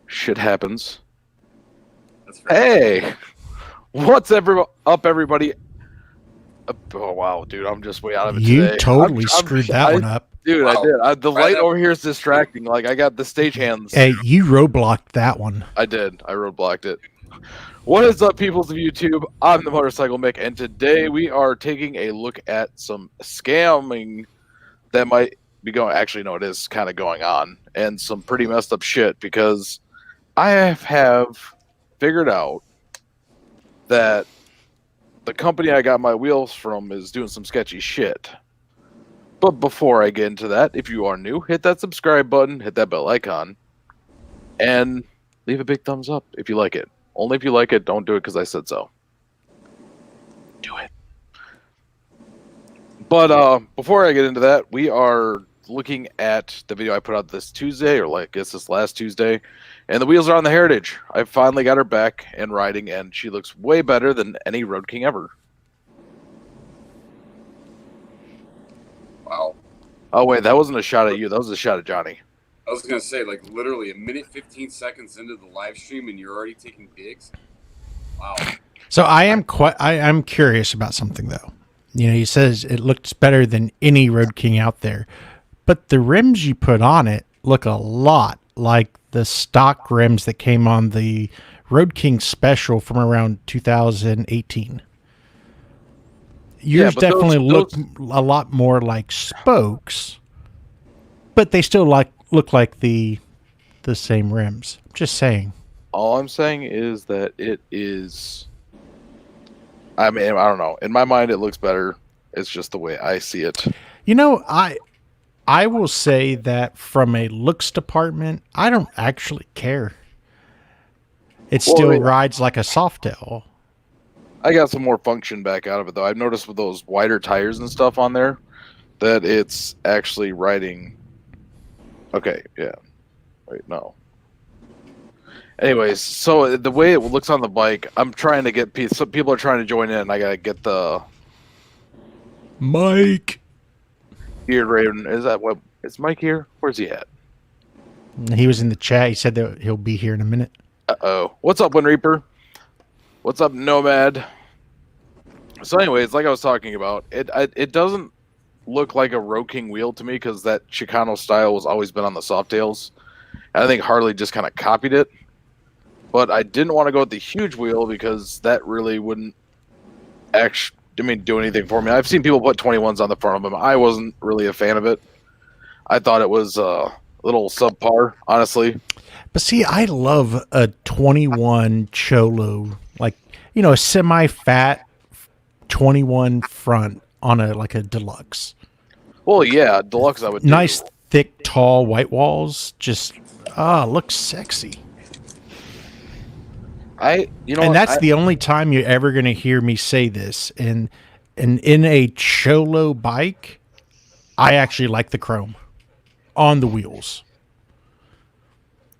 Shit happens. That's fair. Hey, what's up, everybody? Oh wow, dude, I'm just way out of it You today. totally screwed that one up. Dude, Wow. I did. The Try light that. over here is distracting. Like I got the stage hands. Hey, you roadblocked that one. I did. I roadblocked it. What is up, peoples of YouTube? I'm the Motorcycle Mick, and today we are taking a look at some scamming that might be going. Actually, no, it is kind of going on, and some pretty messed up shit because I have figured out that the company I got my wheels from is doing some sketchy shit. But before I get into that, if you are new, hit that subscribe button, hit that bell icon, and leave a big thumbs up if you like it. Only if you like it, don't do it because I said so. Do it. But before I get into that, we are looking at the video I put out this Tuesday, or like I guess this last Tuesday, and the wheels are on the Heritage. I finally got her back and riding, and she looks way better than any Road King ever. Wow. Oh wait, that wasn't a shot at you. That was a shot at Johnny. I was gonna say, like, literally a minute 15 seconds into the live stream, and you're already taking digs. Wow. So I'm curious about something though. You know, he says it looks better than any Road King out there, but the rims you put on it look a lot like the stock rims that came on the Road King special from around 2018. Yours but definitely those- look a lot more like spokes, but they still look like the same rims. Just saying. All I'm saying is that it is. I mean, I don't know. In my mind, it looks better. It's just the way I see it. You know, I will say that from a looks department, I don't actually care. It still rides like a Softail. I got some more function back out of it, though. I've noticed with those wider tires and stuff on there that it's actually riding. Okay, yeah. Wait, no. Anyways, so the way it looks on the bike, I'm trying to get people. Some people are trying to join in. I gotta get the Mike. Beard Raven. Is that what? Is Mike here? Where's he at? He was in the chat. He said that he'll be here in a minute. Uh-oh. What's up, Wind Reaper? What's up, Nomad? So anyways, like I was talking about, it doesn't look like a Road King wheel to me because that Chicano style has always been on the Softails. And I think Harley just kind of copied it. But I didn't want to go with the huge wheel because that really wouldn't actually do anything for me. I've seen people put 21s on the front of them. I wasn't really a fan of it. I thought it was a little subpar, honestly. But see, I love a 21 Cholo, like, you know, a semi-fat 21 front on a like a deluxe. Well, yeah, deluxe I would do. Nice, thick, tall white walls. Just looks sexy. And that's the only time you're ever going to hear me say this. And in a Cholo bike, I actually like the chrome on the wheels.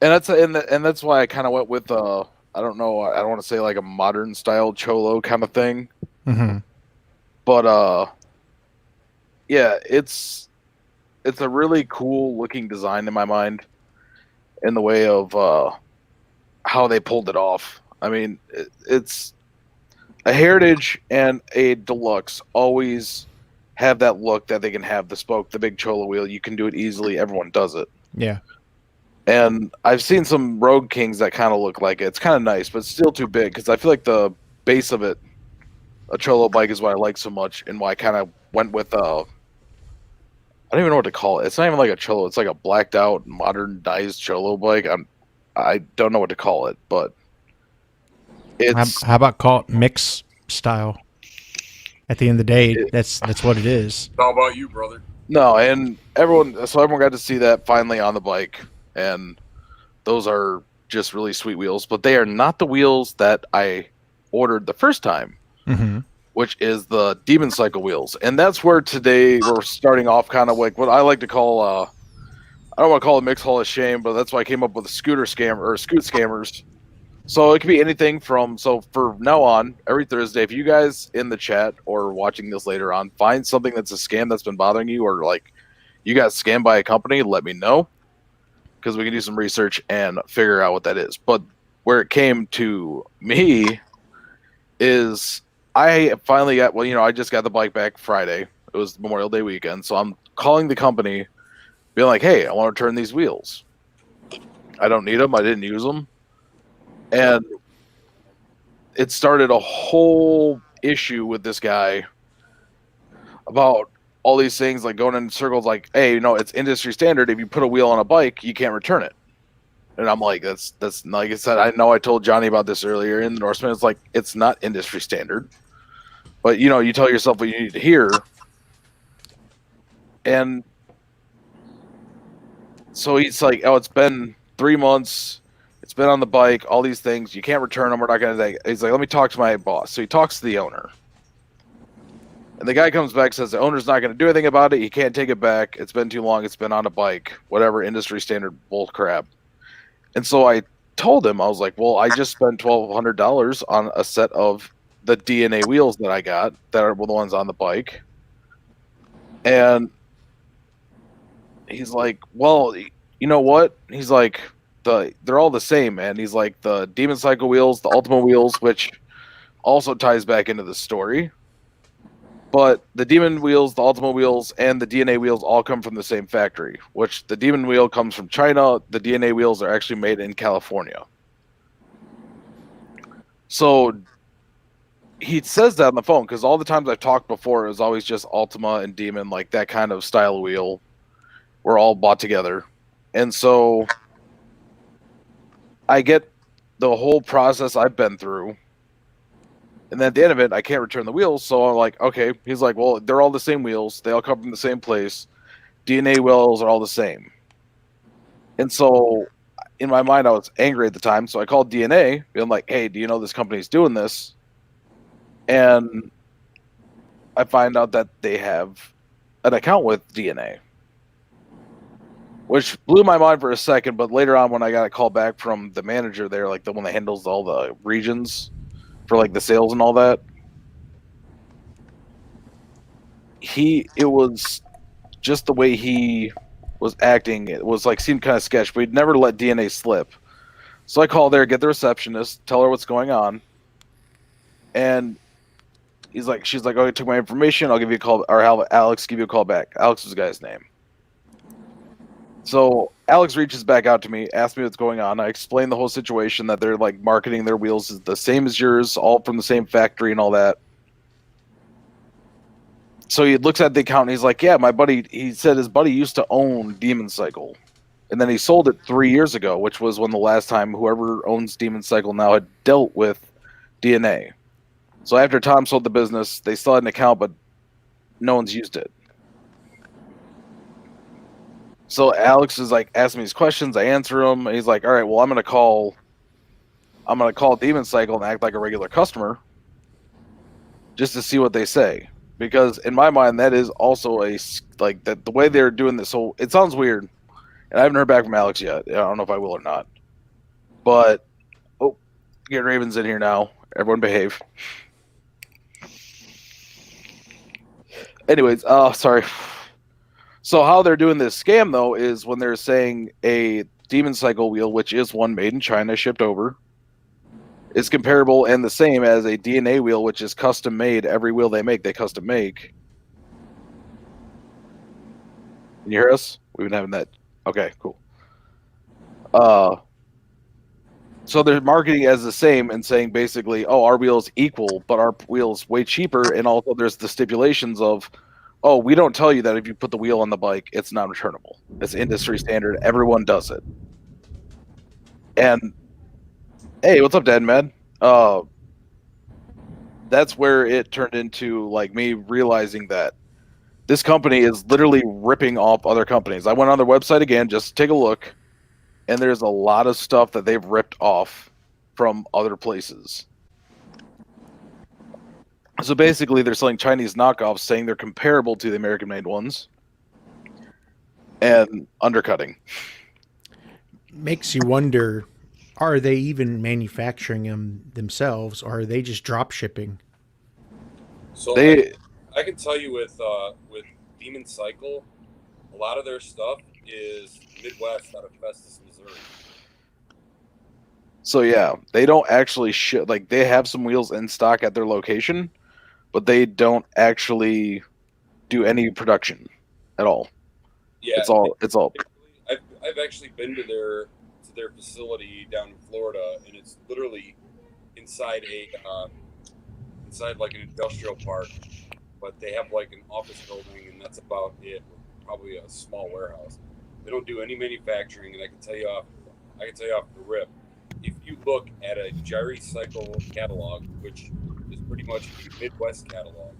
And that's why I kind of went with I don't know, I don't want to say like a modern style Cholo kind of thing. Mm-hmm. But yeah, it's a really cool looking design in my mind in the way of how they pulled it off. I mean, it's a Heritage and a Deluxe always have that look that they can have the spoke, the big Cholo wheel. You can do it easily. Everyone does it. Yeah. And I've seen some Road Kings that kind of look like it. It's kind of nice, but still too big because I feel like the base of it, a Cholo bike, is what I like so much and why I kind of went with I don't even know what to call it. It's not even like a Cholo. It's like a blacked out, modernized Cholo bike. I don't know what to call it, but it's. How about call it mix style? At the end of the day, that's what it is. How about you, brother? No, and everyone got to see that finally on the bike, and those are just really sweet wheels. But they are not the wheels that I ordered the first time, which is the Demon Cycle wheels, and that's where today we're starting off kind of like what I like to call. I don't want to call it Mix Hall of Shame, but that's why I came up with the scooter scam or scoot scammers. So it could be anything from, so for now on, every Thursday, if you guys in the chat or watching this later on find something that's a scam that's been bothering you, or like you got scammed by a company, let me know. because we can do some research and figure out what that is. But where it came to me is I finally got, well, I just got the bike back Friday. It was Memorial Day weekend. So I'm calling the company, being like, hey, I want to return these wheels. I don't need them. I didn't use them. And it started a whole issue with this guy about all these things, like going in circles, like, hey, it's industry standard. If you put a wheel on a bike, you can't return it. And I'm like, that's like I said, I know I told Johnny about this earlier in the Norseman. It's like, it's not industry standard. But, you tell yourself what you need to hear. And so he's like, oh, it's been 3 months. It's been on the bike, all these things. You can't return them. We're not going to. He's like, let me talk to my boss. So he talks to the owner. And the guy comes back, says the owner's not going to do anything about it. He can't take it back. It's been too long. It's been on a bike. Whatever, industry standard bull crap. And so I told him, I was like, well, I just spent $1,200 on a set of the DNA wheels that I got that are the ones on the bike. And he's like, well, you know what? He's like, they're all the same, man. He's like, the Demon Cycle wheels, the Ultima wheels, which also ties back into the story. But the Demon wheels, the Ultima wheels, and the DNA wheels all come from the same factory, which the Demon wheel comes from China. The DNA wheels are actually made in California. So he says that on the phone, because all the times I've talked before, it was always just Ultima and Demon, like that kind of style wheel, were all bought together. And so I get the whole process I've been through. And then at the end of it, I can't return the wheels. So I'm like, okay. He's like, well, they're all the same wheels. They all come from the same place. DNA wheels are all the same. And so in my mind, I was angry at the time. So I called DNA, being like, hey, do you know this company's doing this? And I find out that they have an account with DNA, which blew my mind for a second. But later on, when I got a call back from the manager there, like the one that handles all the regions for like the sales and all that, it was just the way he was acting. It was like, seemed kind of sketch, but he'd never let DNA slip. So I call there, get the receptionist, tell her what's going on. And she's like, okay, took my information. I'll give you a call, or have Alex give you a call back. Alex was the guy's name. So Alex reaches back out to me, asks me what's going on. I explain the whole situation, that they're like marketing their wheels is the same as yours, all from the same factory and all that. So he looks at the account and he's like, yeah, my buddy, he said his buddy used to own Demon Cycle. And then he sold it 3 years ago, which was when the last time whoever owns Demon Cycle now had dealt with DNA. So after Tom sold the business, they still had an account, but no one's used it. So Alex is like asking me these questions. I answer them. And he's like, all right, well, I'm going to call Demon Cycle and act like a regular customer just to see what they say. Because in my mind, that is also like that the way they're doing this. So it sounds weird. And I haven't heard back from Alex yet. I don't know if I will or not. But, get Ravens in here now. Everyone behave. Anyways, sorry. So how they're doing this scam, though, is when they're saying a Demon Cycle wheel, which is one made in China, shipped over, is comparable and the same as a DNA wheel, which is custom made. Every wheel they make, they custom make. Can you hear us? We've been having that. Okay, cool. So they're marketing as the same and saying basically, oh, our wheel is equal, but our wheel is way cheaper. And also there's the stipulations of, oh, we don't tell you that if you put the wheel on the bike, it's not returnable. It's industry standard. Everyone does it. And hey, what's up, Dad, man? That's where it turned into like me realizing that this company is literally ripping off other companies. I went on their website again just to take a look, and there's a lot of stuff that they've ripped off from other places. So basically, they're selling Chinese knockoffs, saying they're comparable to the American-made ones, and undercutting. Makes you wonder, are they even manufacturing them themselves, or are they just drop shipping? So I can tell you with Demon Cycle, a lot of their stuff is Midwest out of Festus, Missouri. So yeah, they don't actually like they have some wheels in stock at their location, but they don't actually do any production at all. Yeah, It's all I've actually been to their facility down in Florida, and it's literally inside inside like an industrial park, but they have like an office building, and that's about it. Probably a small warehouse. They don't do any manufacturing, and I can tell you off the rip. If you look at a Jerry Cycle catalog, which is pretty much a Midwest catalog,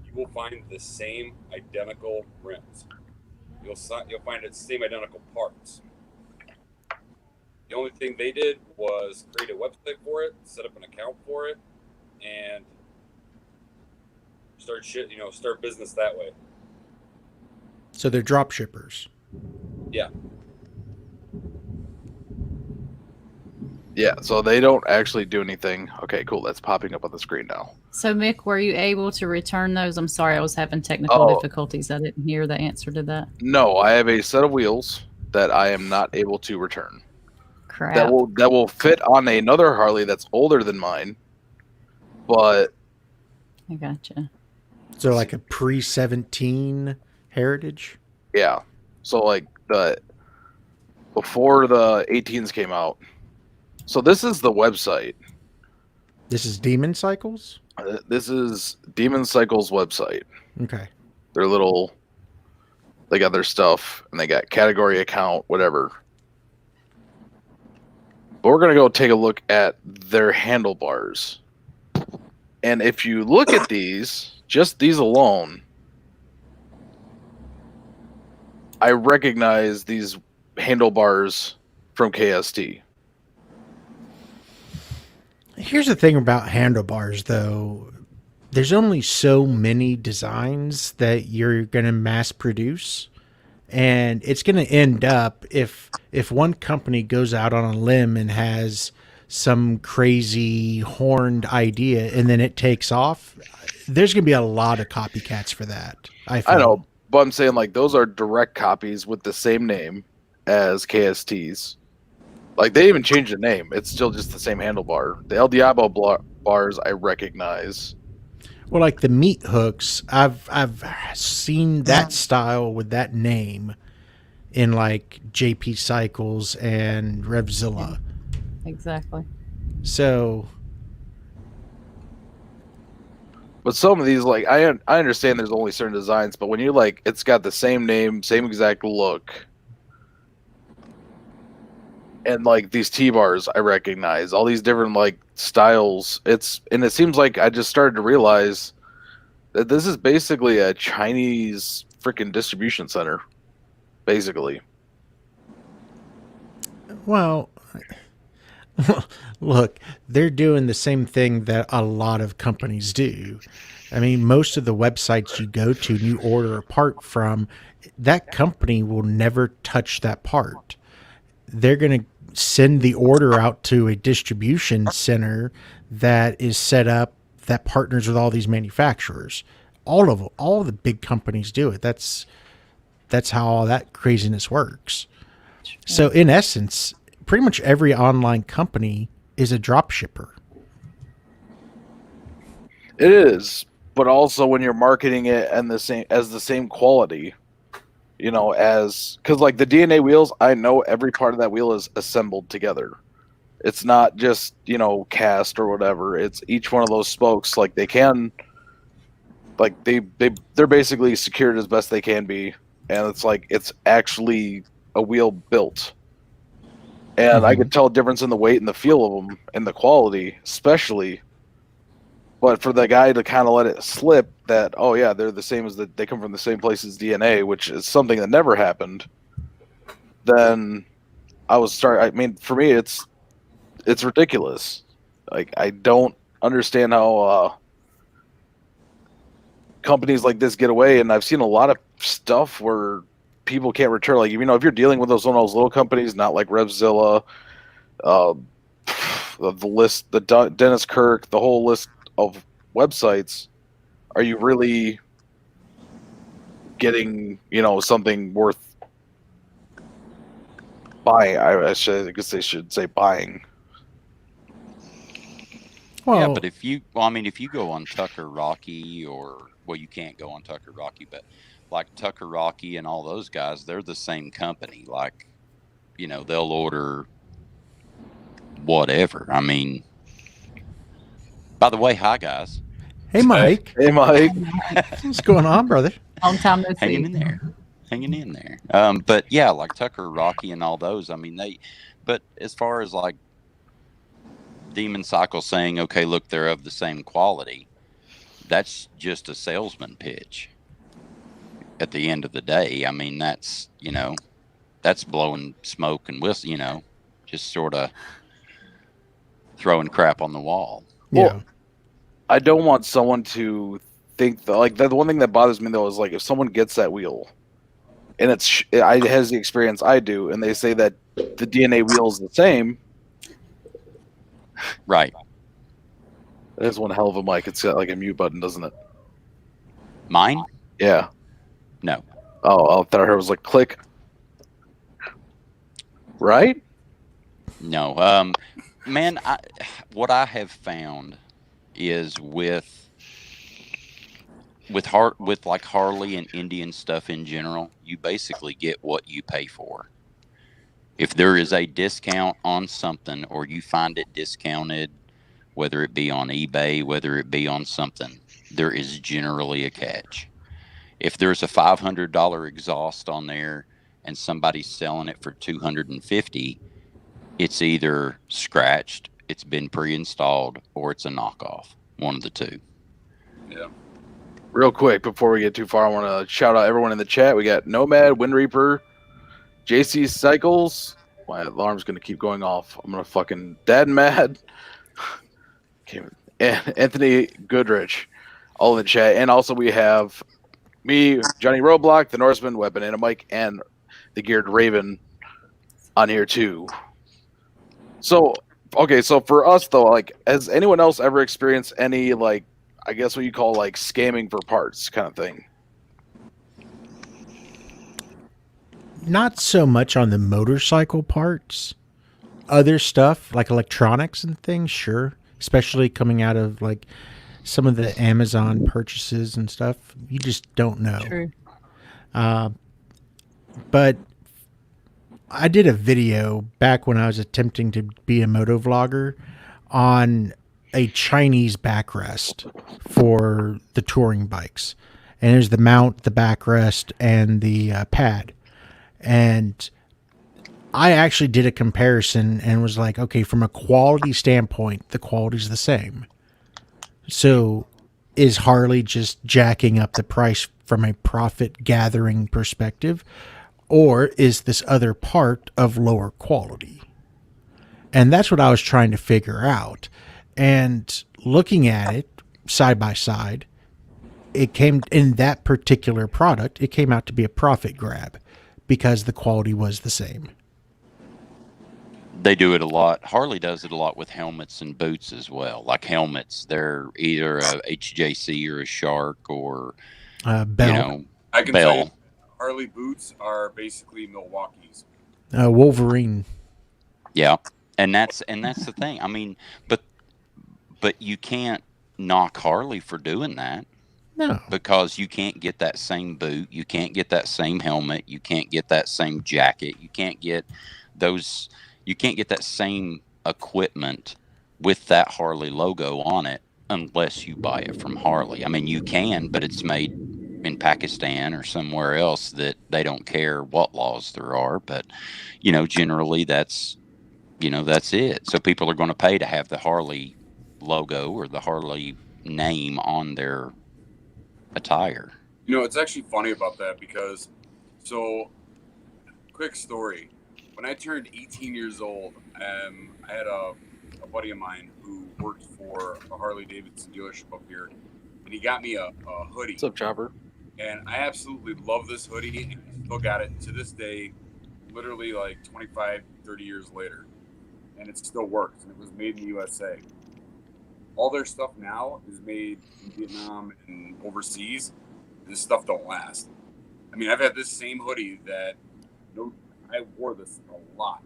you will find the same identical rims. You'll find the same identical parts. The only thing they did was create a website for it, set up an account for it, and start business that way. So they're drop shippers. Yeah. Yeah, so they don't actually do anything. Okay, cool. That's popping up on the screen now. So, Mick, were you able to return those? I'm sorry, I was having technical difficulties. I didn't hear the answer to that. No, I have a set of wheels that I am not able to return. Crap. That will fit on another Harley that's older than mine, but I gotcha. So like a pre-17 Heritage? yeah. So like before the 18s came out. So this is the website. This is Demon Cycles? This is Demon Cycle's website. Okay. They got their stuff, and they got category, account, whatever. But we're going to go take a look at their handlebars. And if you look at these, just these alone, I recognize these handlebars from KST. Here's the thing about handlebars, though. There's only so many designs that you're going to mass produce. And it's going to end up, if one company goes out on a limb and has some crazy horned idea and then it takes off, there's going to be a lot of copycats for that. I know, but I'm saying like those are direct copies with the same name as KST's. Like they even changed the name. It's still just the same handlebar. The El Diablo bars I recognize. Well, like the meat hooks, I've seen that style with that name in like JP Cycles and Revzilla. Exactly. So, but some of these, like I understand there's only certain designs, but when you like, it's got the same name, same exact look. And like these T-bars I recognize, all these different like styles. It seems like I just started to realize that this is basically a Chinese freaking distribution center, basically. well, look, they're doing the same thing that a lot of companies do. I mean, most of the websites you go to and you order a part from, that company will never touch that part. They're going to send the order out to a distribution center that is set up that partners with all these manufacturers. All of the big companies do it. That's how all that craziness works. So in essence, pretty much every online company is a drop shipper. It is, but also when you're marketing it and the same quality, because like the DNA wheels, I know every part of that wheel is assembled together. It's not just cast or whatever. It's each one of those spokes. Like they can, like they're basically secured as best they can be, and it's like it's actually a wheel built. And I could tell a difference in the weight and the feel of them and the quality, especially. But for the guy to kind of let it slip that, oh yeah, they're the same as they come from the same place as DNA, which is something that never happened. Then I mean, for me, it's ridiculous. Like I don't understand how companies like this get away, and I've seen a lot of stuff where people can't return. Like if you're dealing with one of those little companies, not like Revzilla, the list, the Dennis Kirk, the whole list of websites, are you really getting something worth buying. I guess they should say buying. Well, Yeah, but if you go on Tucker Rocky, or well, you can't go on Tucker Rocky, but like Tucker Rocky and all those guys, they're the same company. Like, they'll order whatever. I mean, by the way, hi guys, hey, Mike. Hey, Mike. What's going on, brother? Long time no hanging see. in there, hanging in there. But yeah, like Tucker Rocky and all those. I mean, but as far as like Demon Cycle saying, okay, look, they're of the same quality, that's just a salesman pitch. At the end of the day, I mean, that's blowing smoke and whistle, just sort of throwing crap on the wall. Well, I don't want someone to think the one thing that bothers me though is like if someone gets that wheel, and it has the experience I do, and they say that the DNA wheel is the same. Right. That is one hell of a mic. It's got like a mute button, doesn't it? Mine? Yeah. No. Oh, I thought I heard it was like click. Right? No. Man, what I have found is with like Harley and Indian stuff in general, you basically get what you pay for. If there is a discount on something, or you find it discounted, whether it be on eBay, whether it be on something, there is generally a catch. If there's a $500 exhaust on there and somebody's selling it for $250, it's either scratched, it's been pre-installed, or it's a knockoff. One of the two. Yeah. Real quick, before we get too far, I want to shout out everyone in the chat. We got Nomad, Wind Reaper, JC Cycles. My alarm's going to keep going off. I'm going to fucking Dad Mad. Okay. Anthony Goodrich, all in the chat. And also we have me, Johnny Roblox, the Norseman, Weapon and a Mike, and the Geared Raven on here too. So, okay, so for us though, like, has anyone else ever experienced any, like, I guess what you call like scamming for parts kind of thing? Not so much on the motorcycle parts. Other stuff like electronics and things, sure. Especially coming out of like some of the Amazon purchases and stuff. You just don't know. True. But I did a video back when I was attempting to be a moto vlogger on a Chinese backrest for the touring bikes. And there's the mount, the backrest, and the pad. And I actually did a comparison and was like, okay, from a quality standpoint, the quality's the same. So is Harley just jacking up the price from a profit gathering perspective? Or is this other part of lower quality? And that's what I was trying to figure out. And looking at it side by side, it came in that particular product, it came out to be a profit grab because the quality was the same. They do it a lot. Harley does it a lot with helmets and boots as well. Like helmets, they're either a HJC or a Shark or Bell. I can Bell. tell you, Harley boots are basically Milwaukee's. Wolverine. Yeah, and that's the thing. I mean, but you can't knock Harley for doing that. No. Because you can't get that same boot, you can't get that same helmet, you can't get that same jacket, you can't get that same equipment with that Harley logo on it unless you buy it from Harley. I mean, you can, but it's made in Pakistan or somewhere else that they don't care what laws there are. But, generally that's it. So people are going to pay to have the Harley logo or the Harley name on their attire. It's actually funny about that because, quick story. When I turned 18 years old, I had a buddy of mine who worked for a Harley Davidson dealership up here, and he got me a hoodie. What's up, Chopper? And I absolutely love this hoodie, and I still got it to this day, literally like 25, 30 years later. And it still works, and it was made in the USA. All their stuff now is made in Vietnam and overseas. This stuff don't last. I mean, I've had this same hoodie that I wore this a lot,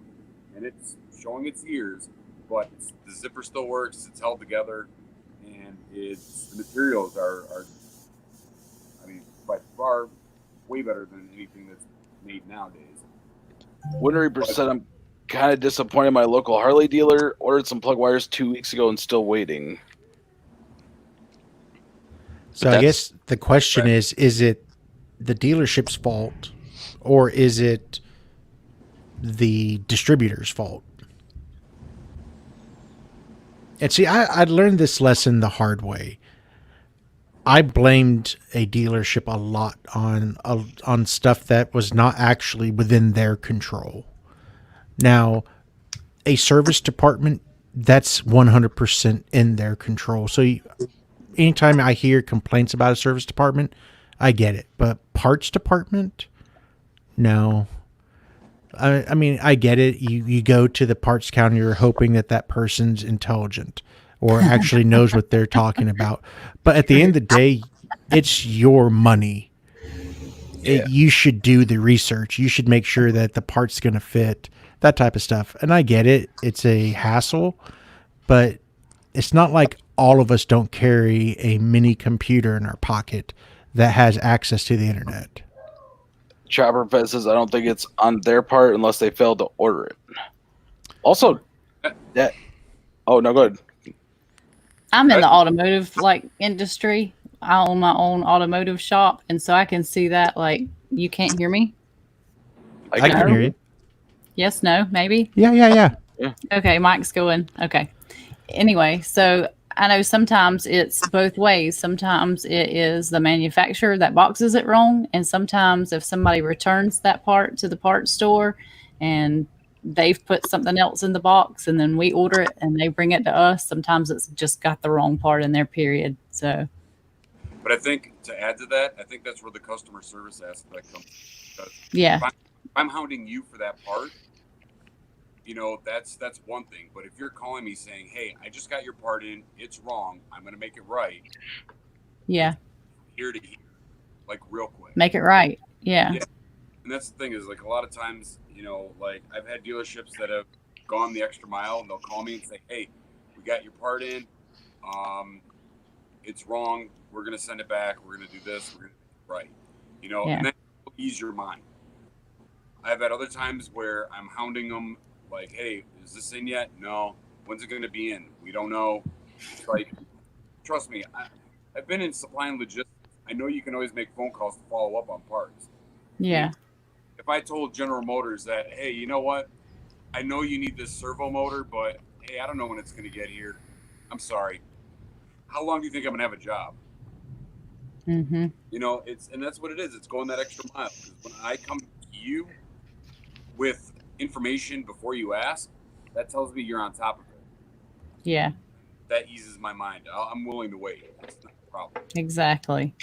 and it's showing its years, but the zipper still works. It's held together, and the materials are I mean, by far way better than anything that's made nowadays. Winter Reaper said I'm kind of disappointed. My local Harley dealer ordered some plug wires 2 weeks ago and still waiting. So I guess the question is it the dealership's fault or is it the distributor's fault? And see, I learned this lesson the hard way. I blamed a dealership a lot on stuff that was not actually within their control. Now, a service department, that's 100% in their control. So anytime I hear complaints about a service department, I get it. But parts department, no. I mean, I get it. You go to the parts counter, you're hoping that person's intelligent or actually knows what they're talking about. But at the end of the day, it's your money. Yeah. You should do the research. You should make sure that the part's going to fit, that type of stuff. And I get it. It's a hassle, but it's not like all of us don't carry a mini computer in our pocket that has access to the internet. Chopper Fed says I don't think it's on their part unless they failed to order it. Also, that. Oh no, go ahead. I'm in the automotive industry. I own my own automotive shop, and so I can see that. You can't hear me? I can hear you. Yes, no, maybe? Yeah. Okay, Mike's going. Okay. Anyway, so I know sometimes it's both ways. Sometimes it is the manufacturer that boxes it wrong, and sometimes if somebody returns that part to the parts store and they've put something else in the box and then we order it and they bring it to us, sometimes it's just got the wrong part in there, period. So, but I think to add to that, I think that's where the customer service aspect comes. Yeah. If I'm hounding you for that part, that's one thing. But if you're calling me saying, "Hey, I just got your part in, it's wrong. I'm going to make it right." Yeah. Here to here, real quick. Make it right. Yeah. And that's the thing is, a lot of times, I've had dealerships that have gone the extra mile, and they'll call me and say, "Hey, we got your part in. It's wrong. We're going to send it back. We're going to do this. We're going to do it right." And then ease your mind. I've had other times where I'm hounding them, "Hey, is this in yet? No. When's it going to be in? We don't know." Trust me, I've been in supply and logistics. I know you can always make phone calls to follow up on parts. Yeah. If I told General Motors that, "Hey, you know what? I know you need this servo motor, but hey, I don't know when it's going to get here. I'm sorry. How long do you think I'm going to have a job?" Mm-hmm. And that's what it is. It's going that extra mile. Because when I come to you with information before you ask, that tells me you're on top of it. Yeah. That eases my mind. I'm willing to wait. That's not a problem. Exactly.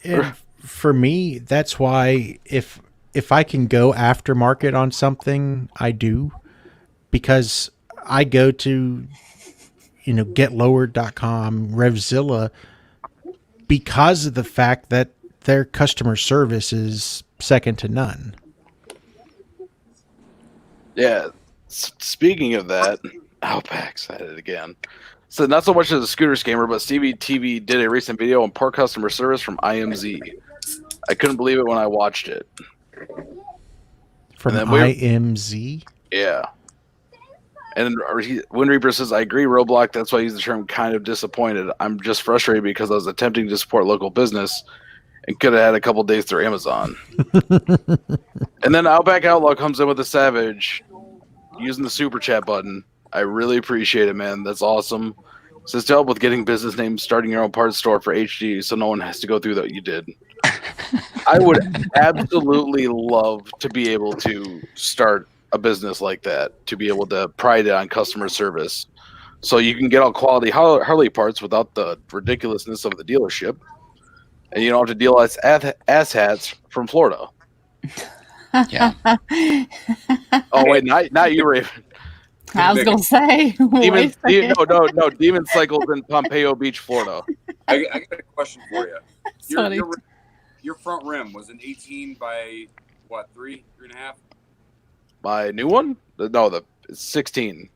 And for me, that's why if I can go aftermarket on something, I do, because I go to getlowered.com, Revzilla, because of the fact that their customer service is second to none. Yeah. Speaking of that, Outback's at it again. So not so much as a scooter scammer, but Stevie TV did a recent video on poor customer service from IMZ. I couldn't believe it when I watched it. From IMZ? Yeah. And Wind Reaper says, I agree, Roblox. That's why I use the term kind of disappointed. I'm just frustrated because I was attempting to support local business and could have had a couple days through Amazon. And then Outback Outlaw comes in with a savage using the super chat button. I really appreciate it, man. That's awesome. Says to help with getting business names, starting your own parts store for HD so no one has to go through that you did. I would absolutely love to be able to start a business like that, to be able to pride it on customer service. So you can get all quality Harley parts without the ridiculousness of the dealership. And you don't have to deal with ass hats from Florida. Yeah. Oh, wait, not you, Raven. I was going to say. Demon Cycles in Pompeo Beach, Florida. I got a question for you. Sorry. Your front rim was an 18 by what, 3.5? My new one? No, it's 16.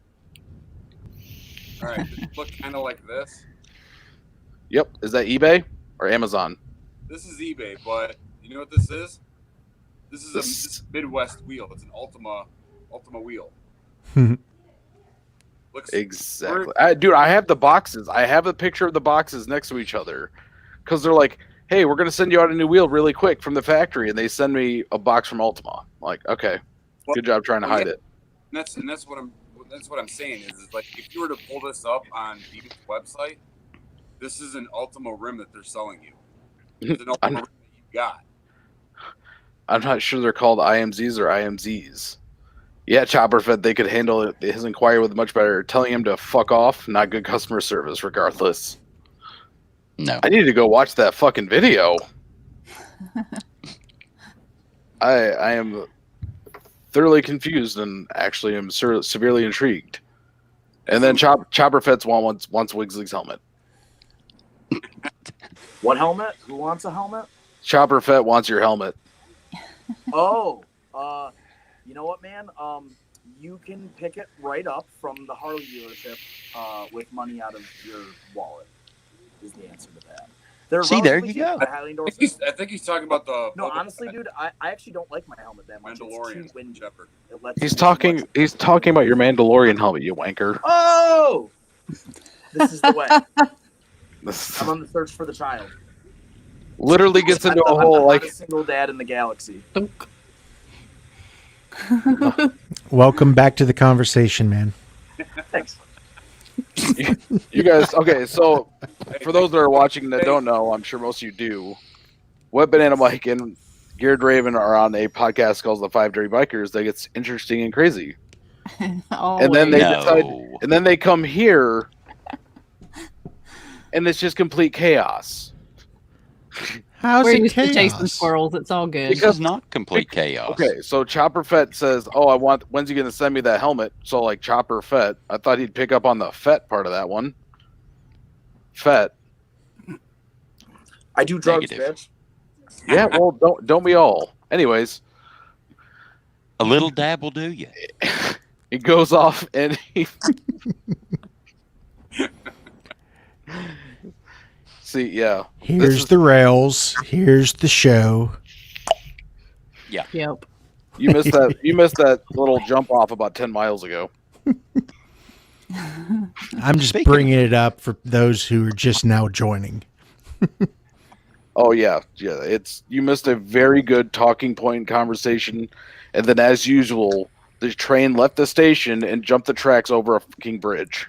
All right, does it look kind of like this? Yep. Is that eBay or Amazon? This is eBay, but you know what this is? This is This- this is a Midwest wheel. It's an Ultima wheel. Looks Exactly. Dude, I have the boxes. I have a picture of the boxes next to each other because they're like, hey, we're going to send you out a new wheel really quick from the factory. And they send me a box from Ultima. I'm like, okay, good job trying to hide it. And that's what I'm saying is like if you were to pull this up on Beat's website, this is an Ultima rim that they're selling you. It's an Ultima rim that you got. I'm not sure they're called IMZs or IMZs. Yeah, Chopper Fed, they could handle his inquiry with much better. Telling him to fuck off, not good customer service, regardless. No. I need to go watch that fucking video. I am thoroughly confused and actually am severely intrigued. And then Chopper Feds wants Wigsley's helmet. What helmet? Who wants a helmet? Chopper Fett wants your helmet. Oh, you know what, man? You can pick it right up from the Harley dealership with money out of your wallet. Is the answer to that? They're See, there relatively you go. cheap. I highly endorse it. I think he's talking about the No, honestly, dude, I actually don't like my helmet that much. It's Mandalorian too windy. Shepard. It lets He's me talking. much- He's talking about your Mandalorian helmet, you wanker. Oh, this is the way. This I'm on the search for the child. literally gets into a I'm whole the like. hottest single dad in the galaxy. Welcome back to the conversation, man. Thanks. You guys, okay, so for those that are watching that don't know, I'm sure most of you do. Web Banana Mike and Geared Raven are on a podcast called The Five Dirty Bikers that gets interesting and crazy. And then they decide, No. and then they come here, and it's just complete chaos. How's We're it used to chasing chaos? squirrels. It's all good. This is not complete chaos. Okay, so Chopper Fett says, "Oh, when's he gonna send me that helmet?" So like Chopper Fett, I thought he'd pick up on the Fett part of that one. Fett, I do drugs, Negative. bitch. yeah. Well, don't we all? Anyways, A little dab will do you. he goes off and he. See, yeah. Here's the rails. Here's the show. Yep. You missed that. You missed that little jump off about 10 miles ago. I'm just Speaking bringing it up for those who are just now joining. Oh yeah. It's you missed a very good talking point conversation, and then as usual, the train left the station and jumped the tracks over a fucking bridge.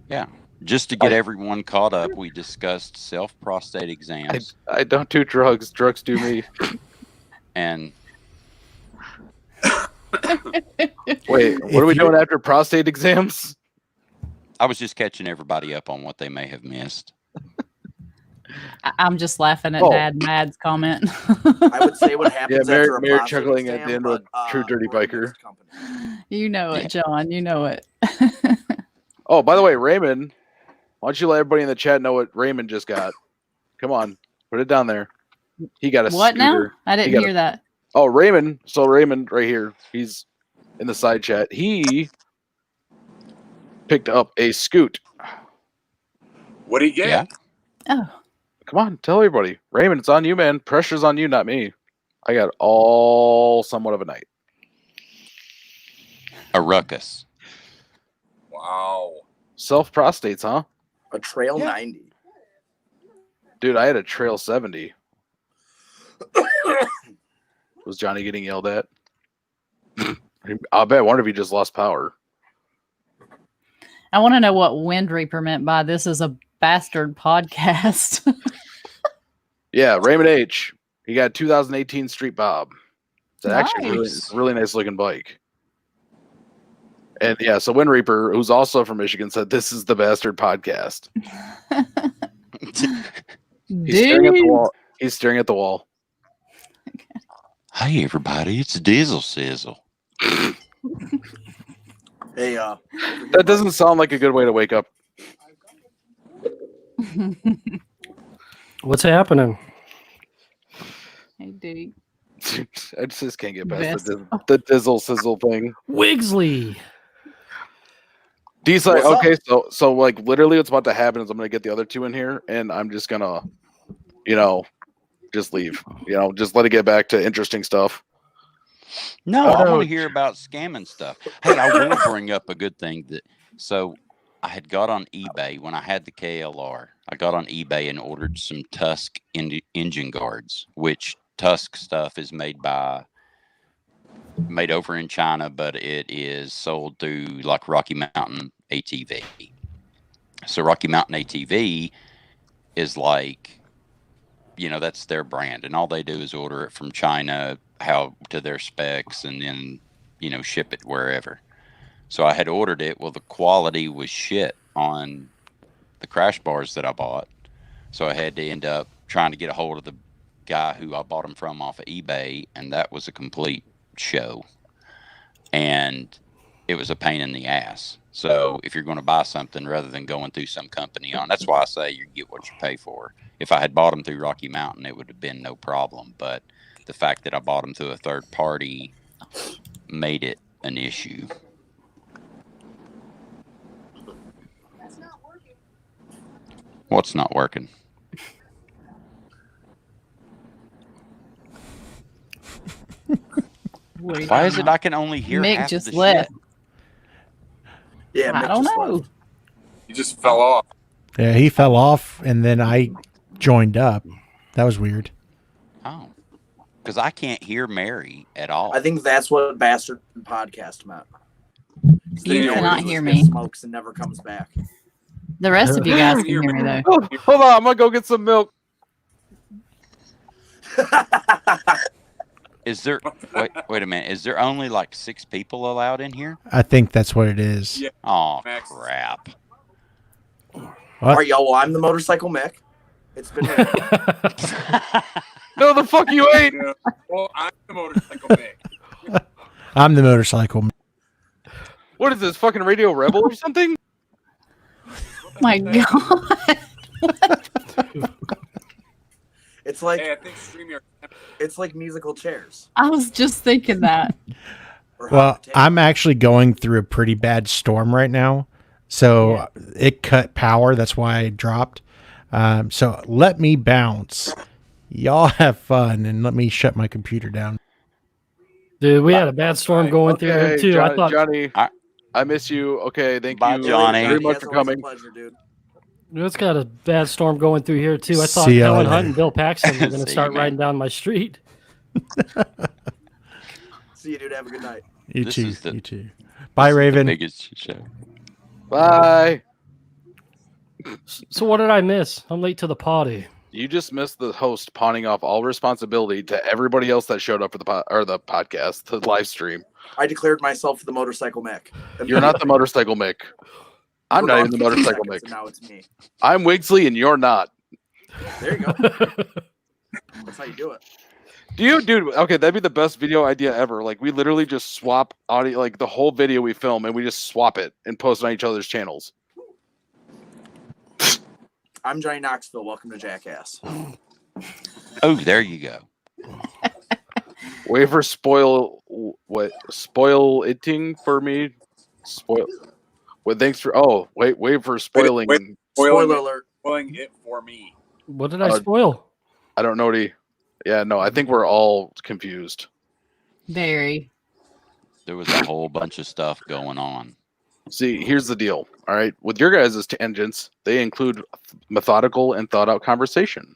Yeah. Just to get everyone caught up, we discussed self-prostate exams I don't do drugs. Drugs do me. and Wait, what are we doing after prostate exams? I was just catching everybody up on what they may have missed. I'm just laughing at Oh. Dad Mad's comment. I would say what happens Yeah, after a Mary prostate chuckling at exam, the end of but, True Dirty we're in Biker. mixed company. You know it, John. You know it. Oh, by the way, Raymond, why don't you let everybody in the chat know what Raymond just got? Come on, put it down there. He got a What now? scooter. I didn't got hear that. Oh, Raymond. So Raymond right here. He's in the side chat. He picked up a scoot. What do you get? Yeah. Oh, Come on, tell everybody. Raymond, it's on you, man. Pressure's on you, not me. I got all somewhat of a night. A ruckus. Wow. Self prostates, huh? A trail Yeah. 90. Dude, I had a Trail 70. Was Johnny getting yelled at? I wonder if he just lost power. I want to know what Wind Reaper meant by this is a bastard podcast. Yeah, Raymond H. He got a 2018 Street Bob. It's actually a Nice. really nice looking bike. And yeah, so Wind Reaper, who's also from Michigan, said this is the bastard podcast. He's staring at the Dude. wall. He's staring at the wall. Hey, everybody, it's Dizzle Sizzle. Hey, That doesn't sound like a good way to wake up. What's happening? Hey, dude. I just can't get past Best. the dizzle sizzle thing. Wigsley. D's like, What's up? okay, so like literally what's about to happen is I'm gonna get the other two in here and I'm just gonna, just leave. Just let it get back to interesting stuff. No, I want Ouch. to hear about scamming stuff. Hey, I will bring up a good thing so I had got on eBay when I had the KLR. I got on eBay and ordered some Tusk engine guards, which Tusk stuff is made over in China, but it is sold through like Rocky Mountain ATV. So Rocky Mountain ATV is like, that's their brand, and all they do is order it from China, to their specs, and then, ship it wherever. So I had ordered it. Well, the quality was shit on the crash bars that I bought. So I had to end up trying to get a hold of the guy who I bought them from off of eBay, and that was a complete show. And it was a pain in the ass. So if you're going to buy something, rather than going through some company that's why I say you get what you pay for. If I had bought them through Rocky Mountain, it would have been no problem. But the fact that I bought them through a third party made it an issue. What's not working? Why is it I can only hear Mick half just of the left. shit? Yeah, I Mick don't just know. left. He just fell off. Yeah, he fell off, and then I joined up. That was weird. Oh, because I can't hear Mary at all. I think that's what Bastard Podcast meant. You cannot hear me. Smokes and never comes back. The rest of you guys can hear me though. Oh, hold on, I'm gonna go get some milk. Is there? Wait a minute. Is there only like 6 people allowed in here? I think that's what it is. Yeah. Oh Max. crap! What? All right, y'all. Well, I'm the motorcycle Mick. It's been. No, the fuck you ain't. Yeah. Well, I'm the motorcycle Mick. I'm the motorcycle. What is this, fucking Radio Rebel or something? My God. It's like Hey, I think StreamYard. it's like musical chairs. I was just thinking that. Or Well, hot potato. I'm actually going through a pretty bad storm right now. So it cut power. That's why I dropped. So let me bounce. Y'all have fun and let me shut my computer down. Dude, we had a bad storm going through here too. I thought Johnny, I miss you. Okay, thank Bye, you Johnny. very much It's for always a coming. pleasure, dude. it's got a bad storm going through here too. I thought See ya Helen later. Hunt and Bill Paxton were going See to you, start man. riding down my street. See you, dude. Have a good night. You This too. is the- You too. Bye, This is the Raven. biggest show. Bye. So what did I miss? I'm late to the party. You just missed the host pawning off all responsibility to everybody else that showed up for the podcast, the live stream. I declared myself the motorcycle Mick. You're not the motorcycle Mick. I'm not even the We're gone for 2 motorcycle seconds, Mick. and now it's me. I'm Wigsley and you're not. There you go. That's how you do it. Dude, okay, that'd be the best video idea ever. Like, we literally just swap audio, like the whole video we film, and we just swap it and post it on each other's channels. I'm Johnny Knoxville. Welcome to Jackass. Oh, there you go. Wait for spoil iting for me. Spoil. Well, thanks for. Oh, wait for spoiling. Wait. Spoiler alert. Spoiling it for me. What did I spoil? I don't know what he. Yeah, no, I think we're all confused. Very. There was a whole bunch of stuff going on. See, here's the deal. All right, with your guys' tangents, they include methodical and thought out conversation.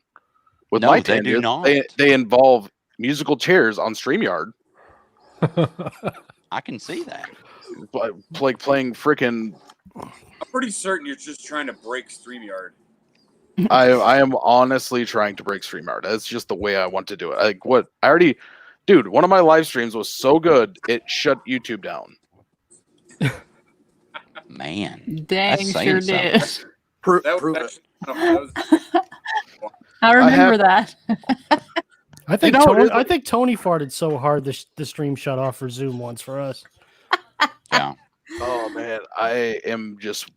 With No, my they do tangents, not. they involve musical chairs on StreamYard, I can see that. like playing freaking. I'm pretty certain you're just trying to break StreamYard. I am honestly trying to break StreamYard. That's just the way I want to do it. Like what I already, dude. One of my live streams was so good it shut YouTube down. Man, Dang, That's sure saying did. Prove That it. was actually I remember that. I think know, Tony, it is- I think Tony farted so hard the stream shut off for Zoom once for us. yeah. Oh man, I am just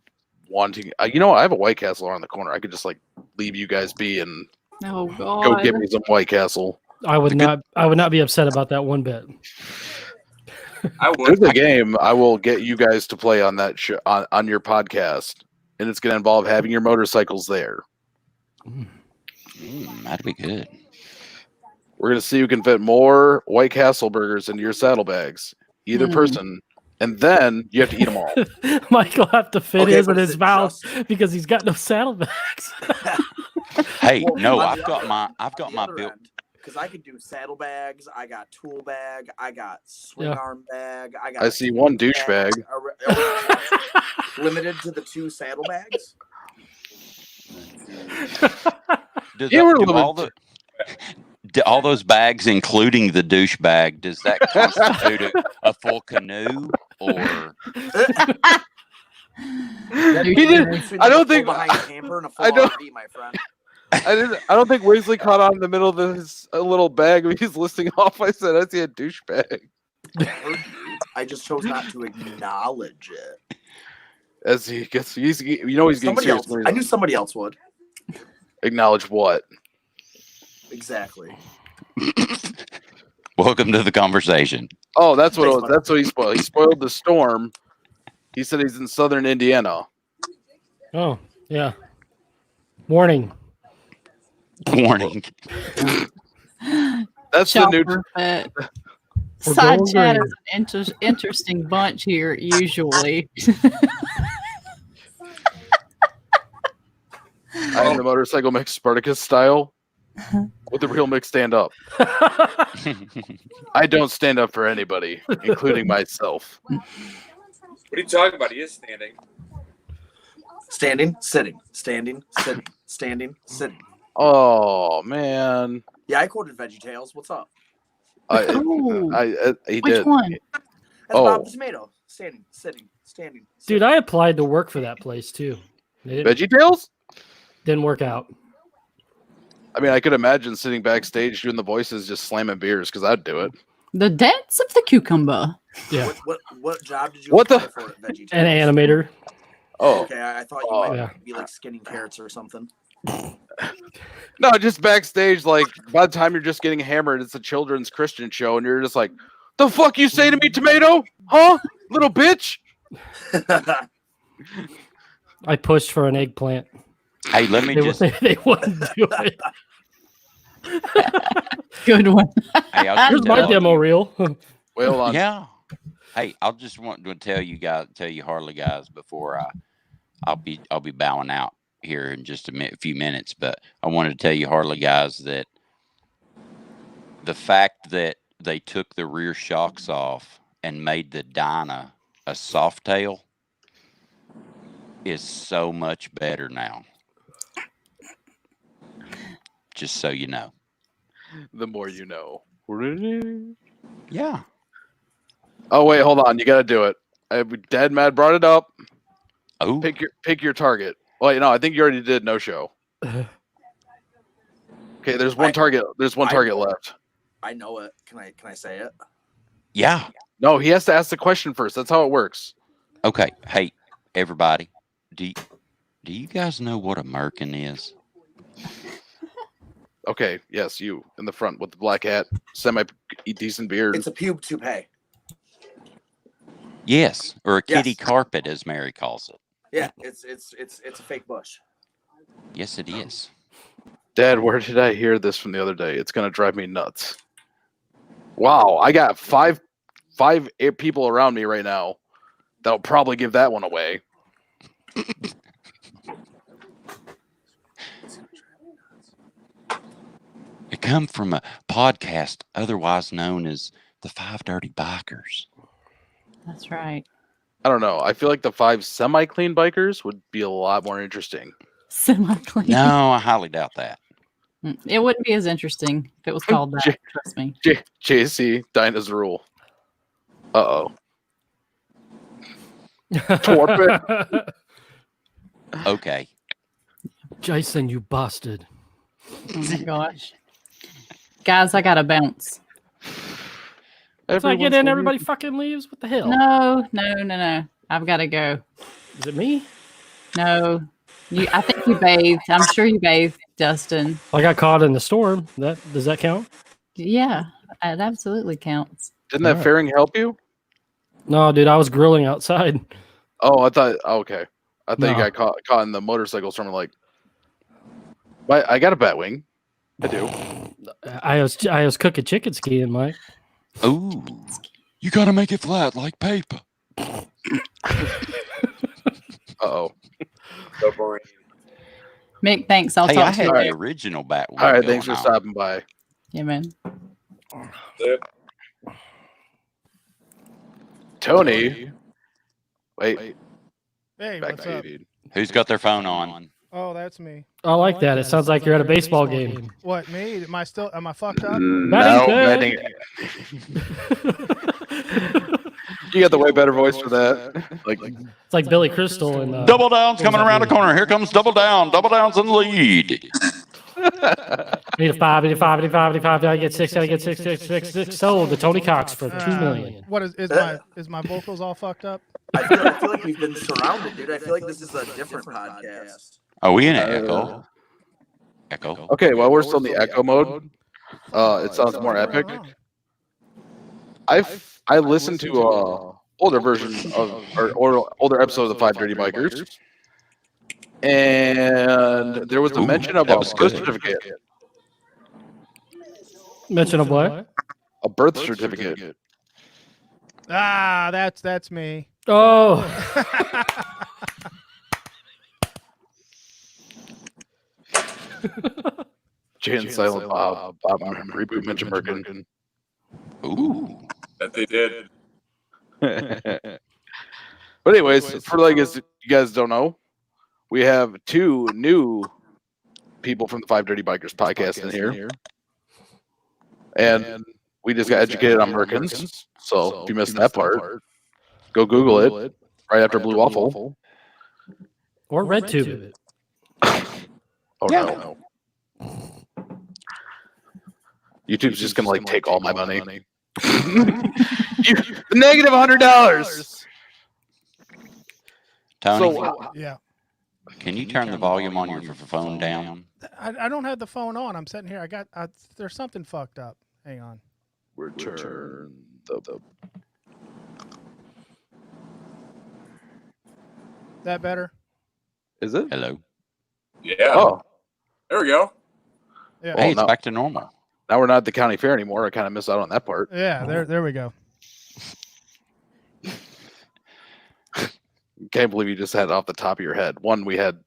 wanting. You know, I have a White Castle around the corner. I could just like leave you guys be and Oh go God. get me some White Castle. I would not be upset about that one bit. I There's would. a game I will get you guys to play on that on your podcast, and it's going to involve having your motorcycles there. That'd be good. We're going to see who can fit more White Castle burgers into your saddlebags, either person, and then you have to eat them all. Mike will have to fit Okay, his but in is his it mouth just- because he's got no saddlebags. Hey, Well, no, on I've the got other- my on the other built. end, because I could do saddlebags, I got tool bag, I got swing Yeah. arm bag, I got. I see one bag. douchebag. Limited to the 2 saddlebags. Does Yeah, that- we're do limited. do all those bags, including the douche bag, does that constitute a full canoe or? He did. I don't think. behind a camper and a full I don't- RV, my friend. I don't think Weasley caught on in the middle of his little bag when he's listing off. I said, I see a douchebag. I just chose not to acknowledge it. As he gets, he's getting Somebody serious. else. when he's I knew somebody else would. acknowledge what? Exactly. Welcome to the conversation. Oh, that's what it Thanks, was. bud. That's what he spoiled. He spoiled the storm. He said he's in southern Indiana. Oh, yeah. Warning. Warning. That's the new. Chopper fit. We're Side going chat green. is an interesting bunch here, usually. I am the motorcycle mix Spartacus style. With the real mix stand up. I don't stand up for anybody, including myself. What are you talking about? He is standing. Standing, sitting, standing, sitting, standing, sitting. Oh man, Yeah, I quoted VeggieTales. What's up? Ooh, He which did. one? That's Oh. Bob the Tomato. Standing, sitting, standing. Dude, I applied to work for that place too. It VeggieTales? didn't work out. I mean, I could imagine sitting backstage doing the voices, just slamming beers, because I'd do it. The dance of the cucumber. Yeah. What job did you What apply the- for at VeggieTales? An animator. Oh Okay, I thought you Oh. might Yeah. be like skinning carrots or something. no, just backstage. Like by the time you're just getting hammered, it's a children's Christian show, and you're just like, "The fuck you say to me, tomato? Huh, little bitch?" I pushed for an eggplant. Hey, let me They, just. they wouldn't do it. Good one. Hey, I'll Here's just my tell- demo reel. Wait, hold on. Yeah. Hey, I'll just want to tell you Harley guys, before I'll be bowing out here in just a few minutes. But I wanted to tell you, Harley guys, that the fact that they took the rear shocks off and made the Dyna a soft tail is so much better now. Just so you know. The more you know. Yeah. Oh wait, hold on. You got to do it. Dad Mad brought it up. Oh. Pick your target. Well, I think you already did no show. Okay, there's one target. There's one target left. I know it. Can I say it? Yeah. No, he has to ask the question first. That's how it works. Okay. Hey, everybody. Do you guys know what a merkin is? Okay, yes, you in the front with the black hat, semi decent beard. It's a pube toupee. Yes, or a kitty Yes. carpet, as Mary calls it. Yeah, it's a fake bush. Yes, it is. Dad, where did I hear this from the other day? It's gonna drive me nuts. Wow, I got five people around me right now that'll probably give that one away. It come from a podcast otherwise known as the Five Dirty Bikers. That's right. I don't know. I feel like the 5 semi-clean bikers would be a lot more interesting. Semi-clean. No, I highly doubt that. It wouldn't be as interesting if it was called that. Trust me. JC, Dinah's rule. Uh-oh. Torpid. Okay. Jason, you bastard. Oh my gosh. Guys, I gotta bounce. If I get Everyone's in, everybody fucking leaves. What the hell? No. I've gotta go. Is it me? No. I think you bathed. I'm sure you bathed, Dustin. I got caught in the storm. Does that count? Yeah, it absolutely counts. Didn't that fairing help you? No, dude, I was grilling outside. Oh, I thought. Okay, I thought you No. got caught in the motorcycle storm. Like, but I got a bat wing. I do. I was cooking chicken skiing, Mike. Ooh, you got to make it flat like paper. Uh-oh. So boring. Mick, thanks. I'll Hey, talk I to had you the later. original bat wing. All right, going thanks for on. stopping by. Yeah, man. Yep. Tony. Wait, Hey, back what's to you, up? dude. Who's got their phone on? Oh, that's me. I like that. It sounds like you're at a baseball game. What, me? Am I fucked up? No, Batting you got the way better voice for that. Like, It's like Billy Crystal and Double Down's coming around the corner. Here comes Double Down. Double Down's in the lead. I need a 5, I need a 5, I need a 5, I need a 5, I get 6, I get 6, 6, 6, 6. Sold to Tony Cox for $2 million. What is my vocals all fucked up? I feel like we've been surrounded, dude. I feel like this is a different podcast. Are we in an echo? Echo. okay, well, we're still in the echo mode. It sounds more epic. I listened to older version of or older episode of the Five Dirty Bikers, and there was a mention of that a was birth good. certificate. Mention of what? A birth certificate. Ah, that's me. Oh, Jay and Silent Bob reboot mention Merkin. Ooh. That they did. But anyways, for like as you guys don't know, we have two new people from the Five Dirty Bikers podcast in here, and we just got educated on Merkins. So if you missed that part, go Google it right after Blue Waffle. or Red Tube. Oh no, YouTube's just gonna like take all my money. Negative $100. Tony, So Yeah. can you turn the volume on your phone down? I don't have the phone on. I'm sitting here. There's something fucked up. Hang on. return the That better? is it? Hello. Yeah. Oh, There we go. Yeah. Oh, Hey, it's no. back to normal. now we're not at the county fair anymore. I kind of missed out on that part. Yeah, there we go. Can't believe you just had it off the top of your head. One, we had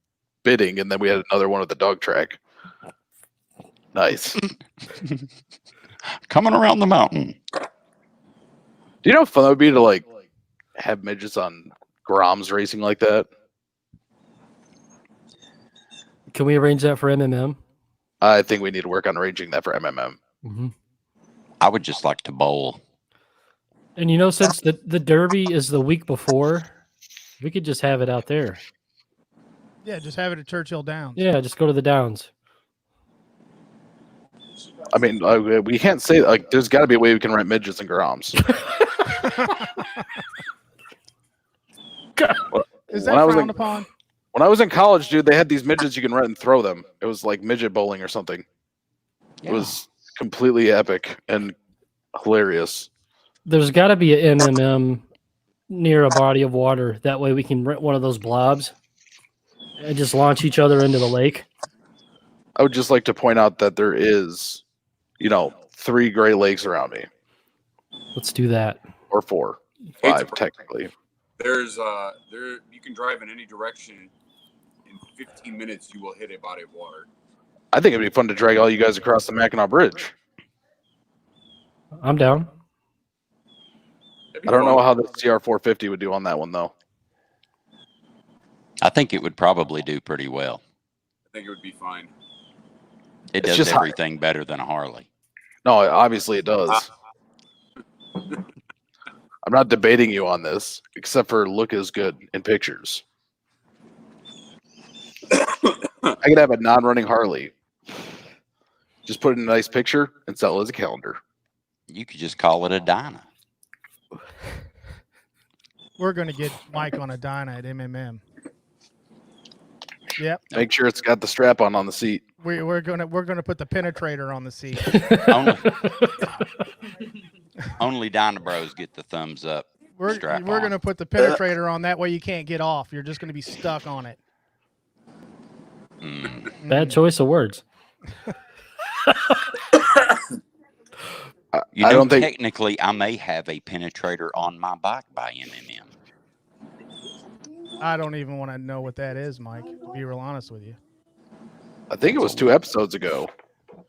bidding, and then we had another one with the dog track. Nice. Do Coming around the mountain. you know how fun that would be to like have midgets on Groms racing like that? Can we arrange that for MMM? I think we need to work on arranging that for MMM. Mm-hmm. I would just like to bowl. And you know, since the Derby is the week before, we could just have it out there. Yeah, just have it at Churchill Downs. Yeah, just go to the Downs. I mean, we can't say like there's got to be a way we can rent midgets and Groms. Is When that I was frowned in- upon? When I was in college, dude, they had these midgets you can rent and throw them. It was like midget bowling or something. It was completely epic and hilarious. There's got to be an MMM near a body of water. That way we can rent one of those blobs and just launch each other into the lake. I would just like to point out that there is, 3 Great Lakes around me, Let's do that. or 4, It's- 5 technically. There's you can drive in any direction. In 15 minutes, you will hit a body of water. I think it'd be fun to drag all you guys across the Mackinac Bridge. I'm down. That'd be I don't know fun. how the CR450 would do on that one though. I think it would probably do pretty well. I think it would be fine. It It's does just hot. everything better than a Harley. No, obviously it does. I'm not debating you on this, except for look is good in pictures. I could have a non-running Harley. Just put in a nice picture and sell it as a calendar. You could just call it a Dyna. We're going to get Mike on a Dyna at MMM. Yep. Make sure it's got the strap on the seat. We're gonna put the penetrator on the seat. Only Dyna Bros get the thumbs up. We're strap we're on. gonna put the penetrator on, that way you can't get off. You're just gonna be stuck on it. Bad choice of words. You I know, don't think technically, I may have a penetrator on my bike by MMM. I don't even want to know what that is, Mike. To be real honest with you. I think it was 2 episodes ago.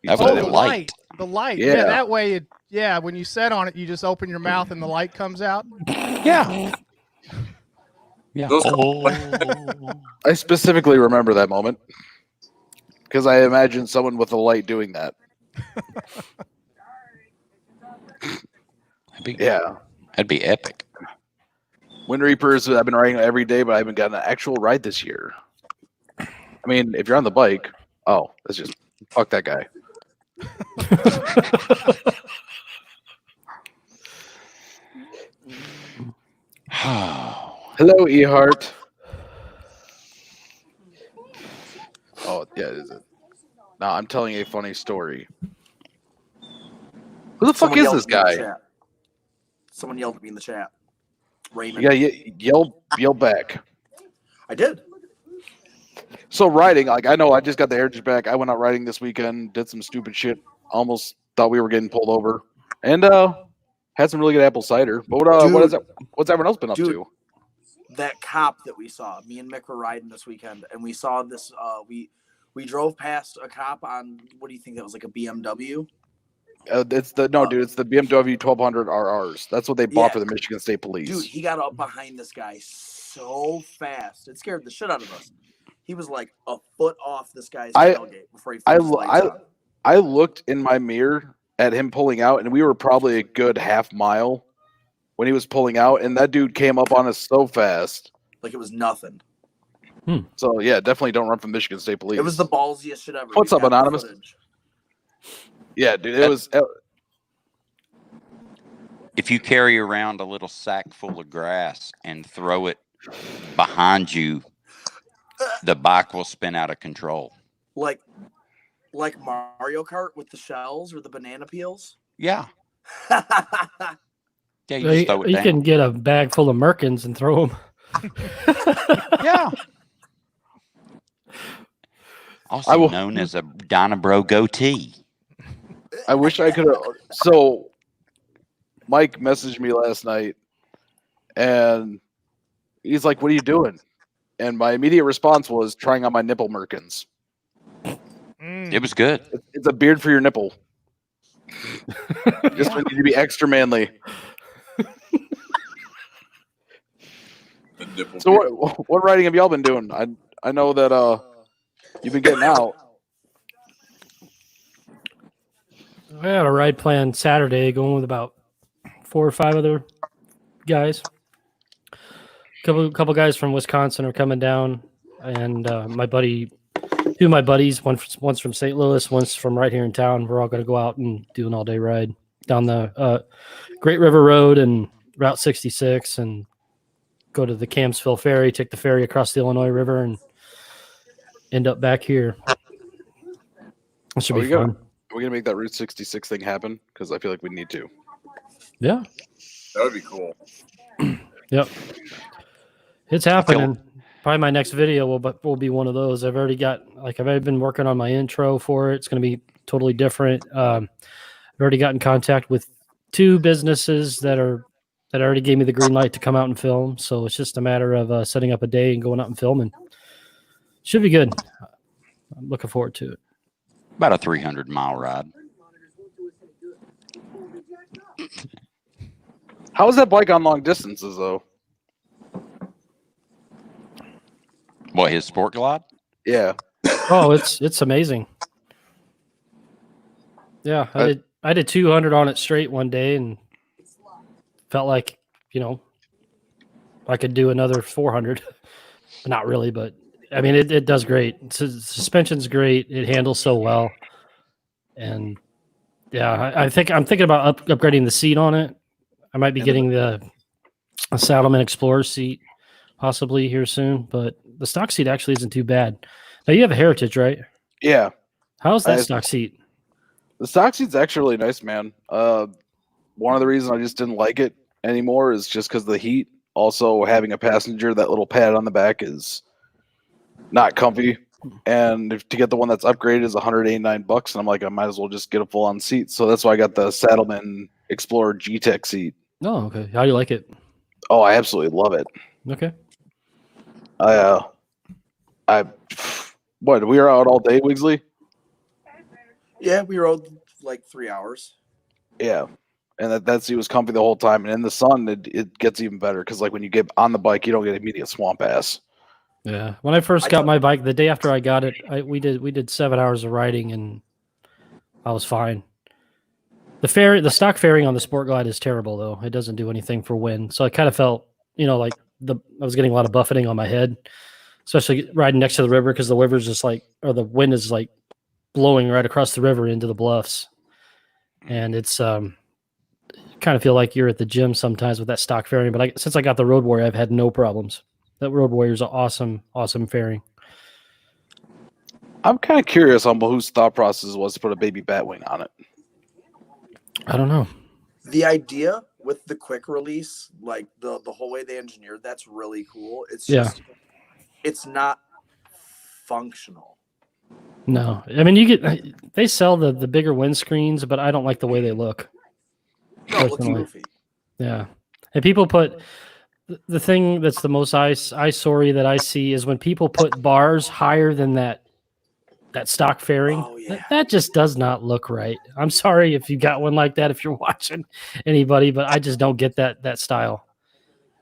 That said was it a was- light. The light. Yeah. Yeah, that way. When you set on it, you just open your mouth and the light comes out. Yeah. Yeah. Those- I specifically remember that moment because I imagine someone with a light doing that. Yeah. That'd be epic. Wind Reapers, I've been riding every day, but I haven't gotten an actual ride this year. I mean, if you're on the bike, that's just fuck that guy. Hello, Ehart. Oh, yeah, is it? No, I'm telling you a funny story. Who the fuck Someone is yelled this at me in the guy? chat. Someone yelled at me in the chat. Raymond. You gotta yell back. I did. So riding, like I know I just got the Heritage back. I went out riding this weekend, did some stupid shit. Almost thought we were getting pulled over, and had some really good apple cider. But what is Dude. it? What's everyone else been up Dude. to? That cop that we saw, me and Mick were riding this weekend, and we saw this. We drove past a cop on, what do you think that was, like a BMW? It's the BMW 1200 RRs. That's what they bought Yeah. for the Michigan State Police. Dude, he got up behind this guy so fast. It scared the shit out of us. He was like a foot off this guy's tailgate before he flipped his lights on. I looked in my mirror at him pulling out, and we were probably a good half mile when he was pulling out, and that dude came up on us so fast. Like it was nothing. So yeah, definitely don't run from Michigan State Police. It was the ballsiest shit ever. What's We've up, got the Anonymous? footage. Yeah, dude, it was. If you carry around a little sack full of grass and throw it behind you, the bike will spin out of control. Like Mario Kart with the shells or the banana peels. Yeah. Yeah, you just throw it You down. can get a bag full of Merkins and throw them. Yeah. Also I will- known as a Dynabro goatee. I wish I could have. So, Mike messaged me last night, and he's like, "What are you doing?" And my immediate response was trying on my nipple merkins. It was good. It's a beard for your nipple. Just need to be extra manly. The nipple So, what riding have y'all been doing? I know that you've been getting out. I had a ride planned Saturday going with about 4 or 5 other guys. Couple guys from Wisconsin are coming down, and my buddy, 2 of my buddies, one's from St. Louis, one's from right here in town. We're all going to go out and do an all-day ride down the Great River Road and Route 66 and go to the Campsville Ferry, take the ferry across the Illinois River, and end up back here. It should be fun. Are we gonna make that Route 66 thing happen? Because I feel like we need to. Yeah. That would be cool. Yep. It's happening. Probably my next video will be one of those. I've already been working on my intro for it. It's going to be totally different. I've already got in contact with 2 businesses that already gave me the green light to come out and film. So it's just a matter of setting up a day and going out and filming. Should be good. I'm looking forward to it. About a 300-mile ride. How is that bike on long distances though? What, his Sport Glide? Yeah. Oh, it's amazing. Yeah, I did 200 on it straight one day and felt like, I could do another 400. Not really, but I mean, it does great. Suspension's great. It handles so well. And yeah, I think I'm thinking about upgrading the seat on it. I might be getting a Saddleman Explorer seat possibly here soon, but the stock seat actually isn't too bad. Now you have a Heritage, right? Yeah, How's that I- stock seat? the stock seat's actually really nice, man. One of the reasons I just didn't like it anymore is just because of the heat. Also, having a passenger, that little pad on the back is not comfy. And to get the one that's upgraded is $189, and I'm like, I might as well just get a full on seat. So that's why I got the Saddleman Explorer G-Tech seat. Oh, okay. How do you like it? Oh, I absolutely love it. Okay. What, we were out all day, Wigsley? Yeah, we rode like 3 hours. Yeah. And that seat was comfy the whole time. And in the sun, it gets even better because, like, when you get on the bike, you don't get immediate swamp ass. Yeah. When I first got my bike, the day after I got it, we did 7 hours of riding and I was fine. The stock fairing on the Sport Glide is terrible though. It doesn't do anything for wind. So I kind of felt, like I was getting a lot of buffeting on my head, especially riding next to the river because the river's just like, or the wind is like blowing right across the river into the bluffs. And it's kind of feel like you're at the gym sometimes with that stock fairing. But since I got the Road Warrior, I've had no problems. That Road Warrior is an awesome fairing. I'm kind of curious on whose thought process was to put a baby Batwing on it. I don't know. The idea with the quick release, like the whole way they engineered, that's really cool. It's just, it's not functional. No, I mean they sell the bigger windscreens, but I don't like the way they look. No, it looks goofy. Yeah, and people put the thing that's the most eyesore that I see is when people put bars higher than that stock fairing. Oh, yeah. That just does not look right. I'm sorry if you got one like that, if you're watching anybody, but I just don't get that style.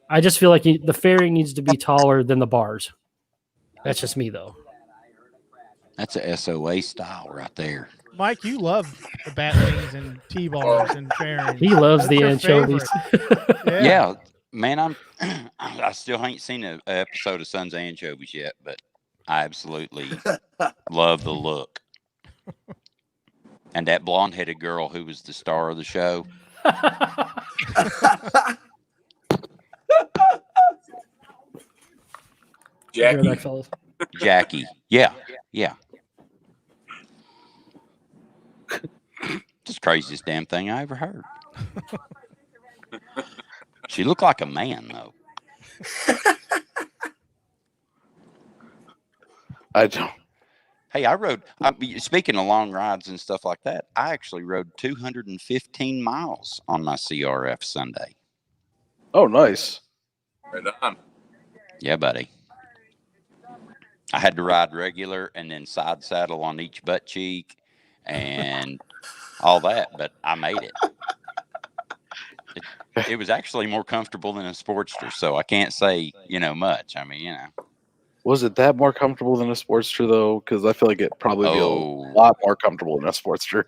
I just feel like the fairing needs to be taller than the bars. That's just me though. That's a SOA style right there. Mike, you love the Batwings and T-bars and fairings. He loves That's the your anchovies. favorite. Yeah, man, I still ain't seen an episode of Sons of Anchovies yet, but I absolutely love the look. And that blonde-headed girl who was the star of the show. Jackie. Yeah. Just craziest damn thing I ever heard. She looked like a man, though. I don't. Hey, I rode, speaking of long rides and stuff like that, I actually rode 215 miles on my CRF Sunday. Oh, nice. Right on. Yeah, buddy. I had to ride regular and then side saddle on each butt cheek and all that, but I made it. It was actually more comfortable than a Sportster, so I can't say, much. I mean, Was it that more comfortable than a Sportster, though? Because I feel like it probably be a lot more comfortable than a Sportster.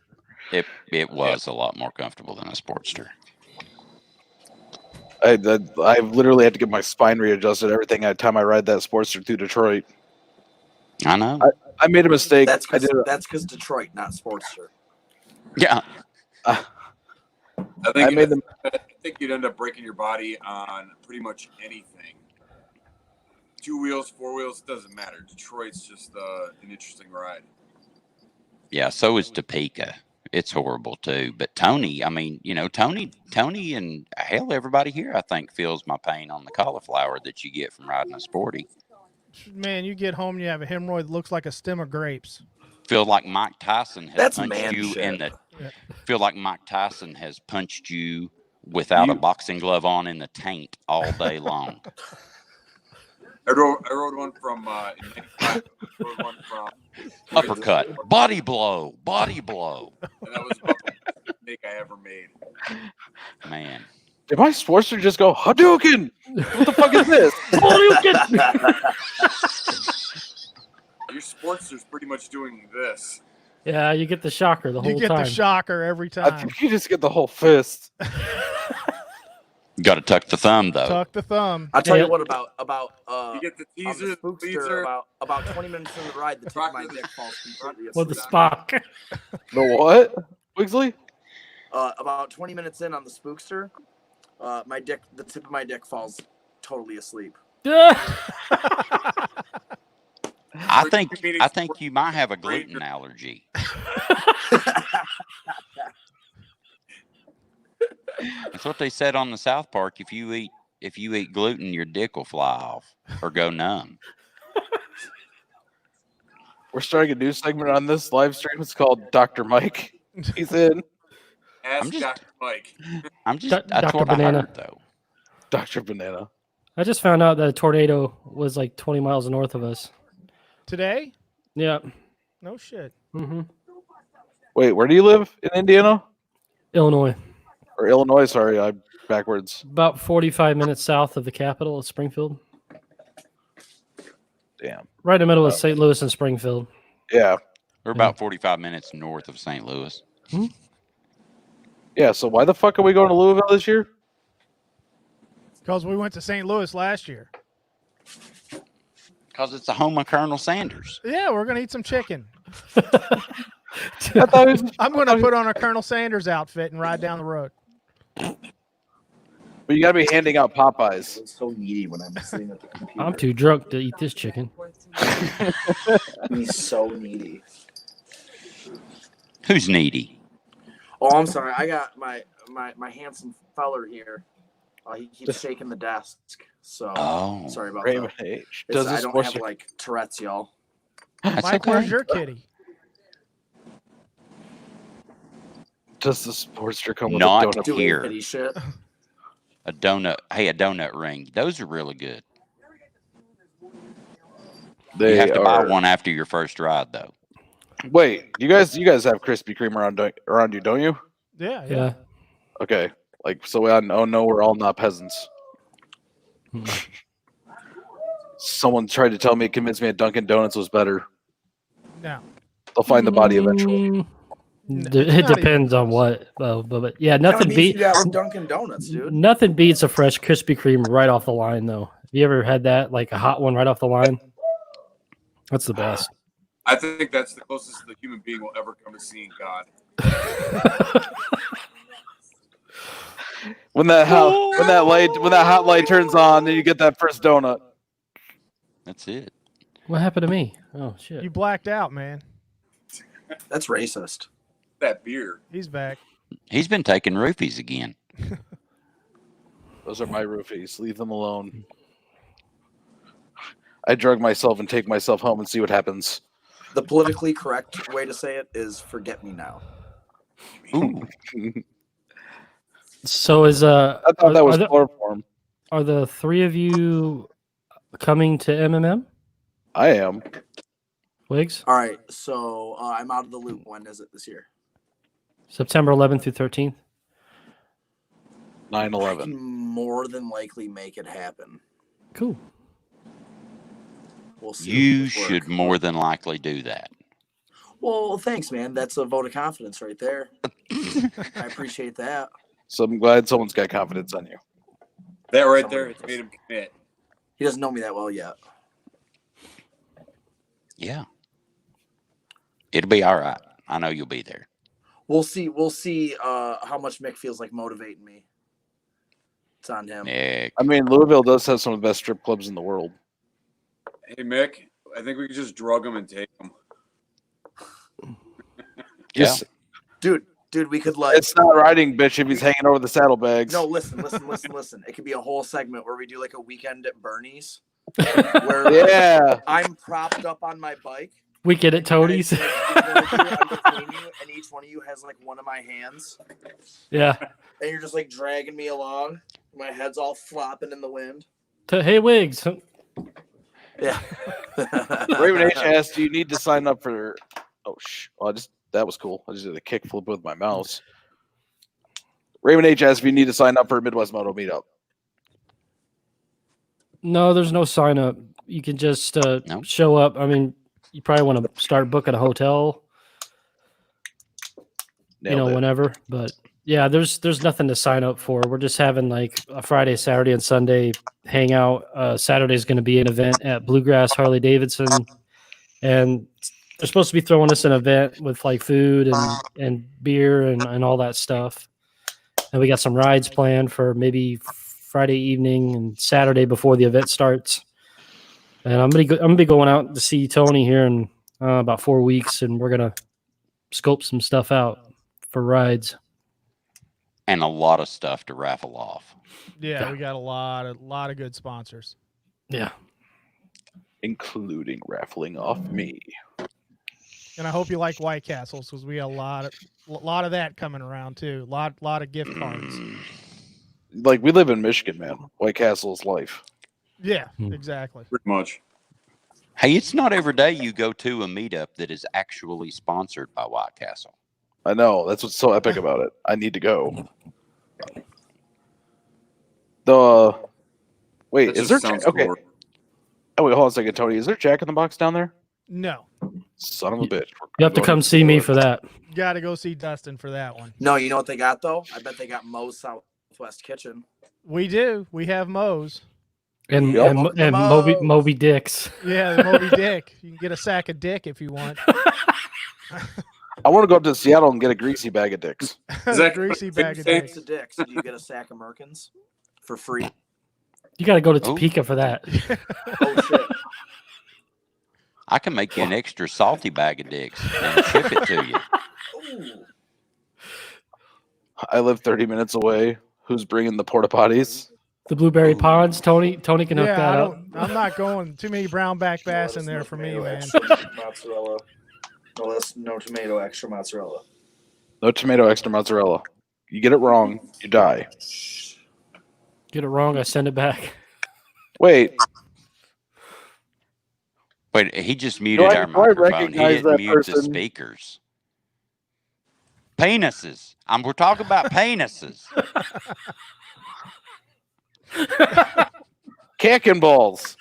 It was a lot more comfortable than a Sportster. I literally had to get my spine readjusted every time I ride that Sportster through Detroit. I know. I made a mistake. That's because Detroit, not Sportster. Yeah. I think you'd end up breaking your body on pretty much anything. 2 wheels, 4 wheels, doesn't matter. Detroit's just an interesting ride. Yeah, so is Topeka. It's horrible too. But Tony, I mean, Tony and hell, everybody here, I think, feels my pain on the cauliflower that you get from riding a Sporty. Man, you get home and you have a hemorrhoid that looks like a stem of grapes. Feel like Mike Tyson has punched you shit. in the. Feel like Mike Tyson has punched you without a boxing glove on in the taint all day long. I rode one from uppercut, body blow. And that was about the best mistake I ever made. Man. Did my Sportster just go Hadouken? What the fuck is this? Hadouken! Your Sportster's pretty much doing this. Yeah, you get the shocker the whole time. You get the shocker every time. I think you just get the whole fist. Got to tuck the thumb, though. Tuck the thumb. I'll tell you what about you get the teaser, on the Spookster, about 20 minutes into the ride, the tip of my dick falls completely asleep. With the Spock. The what? Wigsley? About 20 minutes in on the Spookster, the tip of my dick falls totally asleep. I think you might have a gluten allergy. That's what they said on the South Park. If you eat gluten, your dick will fly off or go numb. We're starting a new segment on this live stream. It's called Dr. Mike. He's in. Ask Dr. Mike. Dr. That's what Banana. I heard, though. Dr. Banana. I just found out that a tornado was like 20 miles north of us. Today? Yeah. No shit. Mm-hmm. Wait, where do you live? In Indiana? Illinois. Or Illinois? Sorry, I'm backwards. About 45 minutes south of the capital of Springfield. Damn. Right in the middle of St. Louis and Springfield. Yeah. We're about 45 minutes north of St. Louis. Yeah, so why the fuck are we going to Louisville this year? Because we went to St. Louis last year. Because it's the home of Colonel Sanders. Yeah, we're going to eat some chicken. I thought it was, I'm going to put on a Colonel Sanders outfit and ride down the road. but you got to be handing out Popeyes. I'm so needy when I'm sitting at the computer. I'm too drunk to eat this chicken. He's so needy. Who's needy? Oh, I'm sorry. I got my handsome feller here. He keeps shaking the desk. So Oh. sorry about Raymond that. H. It's- Does I this don't have bullshit- like Tourette's, y'all. That's Mike, okay. where's your kitty? Does the Sportster come with Not a donut? Doing Here. kitty shit. A donut. Hey, a donut ring. Those are really good. They You have to buy are- one after your first ride, though. Wait, you guys have Krispy Kreme around you, don't you? Yeah, yeah. Yeah. Okay, like so. I know we're all not peasants. Hmm. Someone tried to tell me, convince me that Dunkin' Donuts was better. No. They'll find the body eventually. Mm, No, it not depends on what. But yeah, How nothing many beats you got with Dunkin' Donuts, dude? nothing beats a fresh Krispy Kreme right off the line, though. Have you ever had that, like a hot one right off the line? That's the best. I think that's the closest the human being will ever come to seeing God. When that hot light turns on, then you get that first donut. That's it. What happened to me? Oh shit! You blacked out, man. That's racist. That beer. He's back. He's been taking roofies again. Those are my roofies. Leave them alone. I drug myself and take myself home and see what happens. The politically correct way to say it is "forget me now." Ooh. So is I thought that was chloroform. are the three of you coming to MMM? I am. Wiggs? All right, so I'm out of the loop. When is it this year? September 11th through 13th. 9/11. I can more than likely make it happen. Cool. We'll see. You if it should works. more than likely do that. Well, thanks, man. That's a vote of confidence right there. I appreciate that. So I'm glad someone's got confidence on you. That right there has made him commit. He doesn't know me that well yet. Yeah. It'll be all right. I know you'll be there. We'll see. We'll see how much Mick feels like motivating me. It's on him. Nick. I mean, Louisville does have some of the best strip clubs in the world. Hey, Mick, I think we could just drug him and take him. Just, Dude, we could like. it's not riding, bitch, if he's hanging over the saddlebags. No, listen. It could be a whole segment where we do like a weekend at Bernie's. Where Yeah. I'm propped up on my bike. Weekend at Toadies. And I'm between you, and each one of you has like one of my hands. Yeah. And you're just like dragging me along. My head's all flopping in the wind. Hey, Wiggs. Yeah. Raymond H asked, "Do you need to sign up for?" Oh well, that was cool. I just did a kickflip with my mouse. Raymond H asked if you need to sign up for a Midwest Moto meetup. No, there's no sign up. You can just No? show up. I mean, you probably want to start booking a hotel, Nailed it. whenever. But yeah, there's nothing to sign up for. We're just having like a Friday, Saturday, and Sunday hangout. Saturday's going to be an event at Bluegrass Harley Davidson, and they're supposed to be throwing us an event with like food and beer and all that stuff. And we got some rides planned for maybe Friday evening and Saturday before the event starts. And I'm gonna be going out to see Tony here in about 4 weeks, and we're gonna scope some stuff out for rides. And a lot of stuff to raffle off. Yeah, we got a lot of good sponsors. Yeah. Including raffling off me. And I hope you like White Castles because we got a lot of that coming around too. Lot of gift cards. Like, we live in Michigan, man. White Castle's life. Yeah, exactly. Pretty much. Hey, it's not every day you go to a meetup that is actually sponsored by White Castle. I know. That's what's so epic about it. I need to go. Wait, That is there... just sounds Okay. cool. Oh, wait, hold on a second, Tony. Is there Jack in the Box down there? No, Son of a bitch. You have to come see me for that. got to go see Dustin for that one. No, you know what they got though? I bet they got Moe's Southwest Kitchen. We do. We have Moe's. And Yep. and Moby Dick's. Yeah, the Moby Dick. You can get a sack of dick if you want. I want to go up to Seattle and get a greasy bag of dicks. Is that Greasy bag of thanks dicks. To Dick's, do you get a sack of Merkins for free? You got to go to Oh. Topeka for that. Oh shit! I can make you an extra salty bag of dicks and ship it to you. Ooh. I live 30 minutes away. Who's bringing the porta potties? The Blueberry Ponds, Tony can hook Yeah, that up. I'm not going. Too many brownback bass in there for me, man. Mozzarella. No tomato, extra mozzarella. No tomato, extra mozzarella. You get it wrong, you die. Get it wrong, I send it back. Wait, Wait, he just muted I- our do I microphone. He recognize didn't that mute the person? speakers. Penises. We're talking about penises. Kicking balls.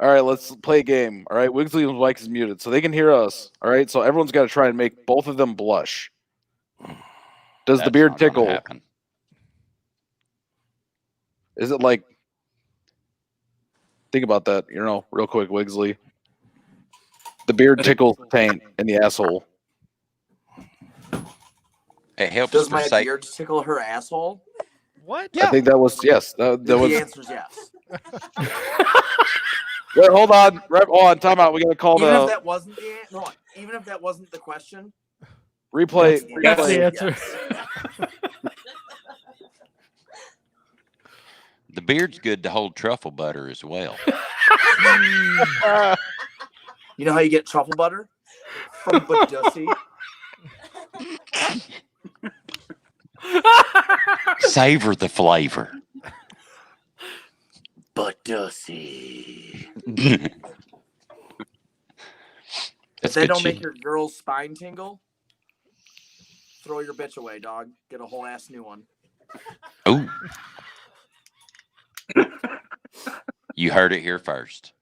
All right, let's play a game. All right, Wigsley's mic is muted, so they can hear us. All right, so everyone's got to try and make both of them blush. Does the That's beard not gonna tickle? happen. Is it like? Think about that, real quick, Wigsley. The beard tickles taint in the asshole. It helps Does for my say beard tickle her asshole? What? I think that was yes. That The was. answer's yes. Wait, hold on. Hold on. Time out. We gotta call Even if the that wasn't the no, even if that wasn't the question, replay. That's replay. the answer. the beard's good to hold truffle butter as well. you know how you get truffle butter from Badussy? Savor the flavor. Badussy. That's If they good don't make shit. your girl's spine tingle, throw your bitch away, dog. Get a whole ass new one. Ooh. You heard it here first.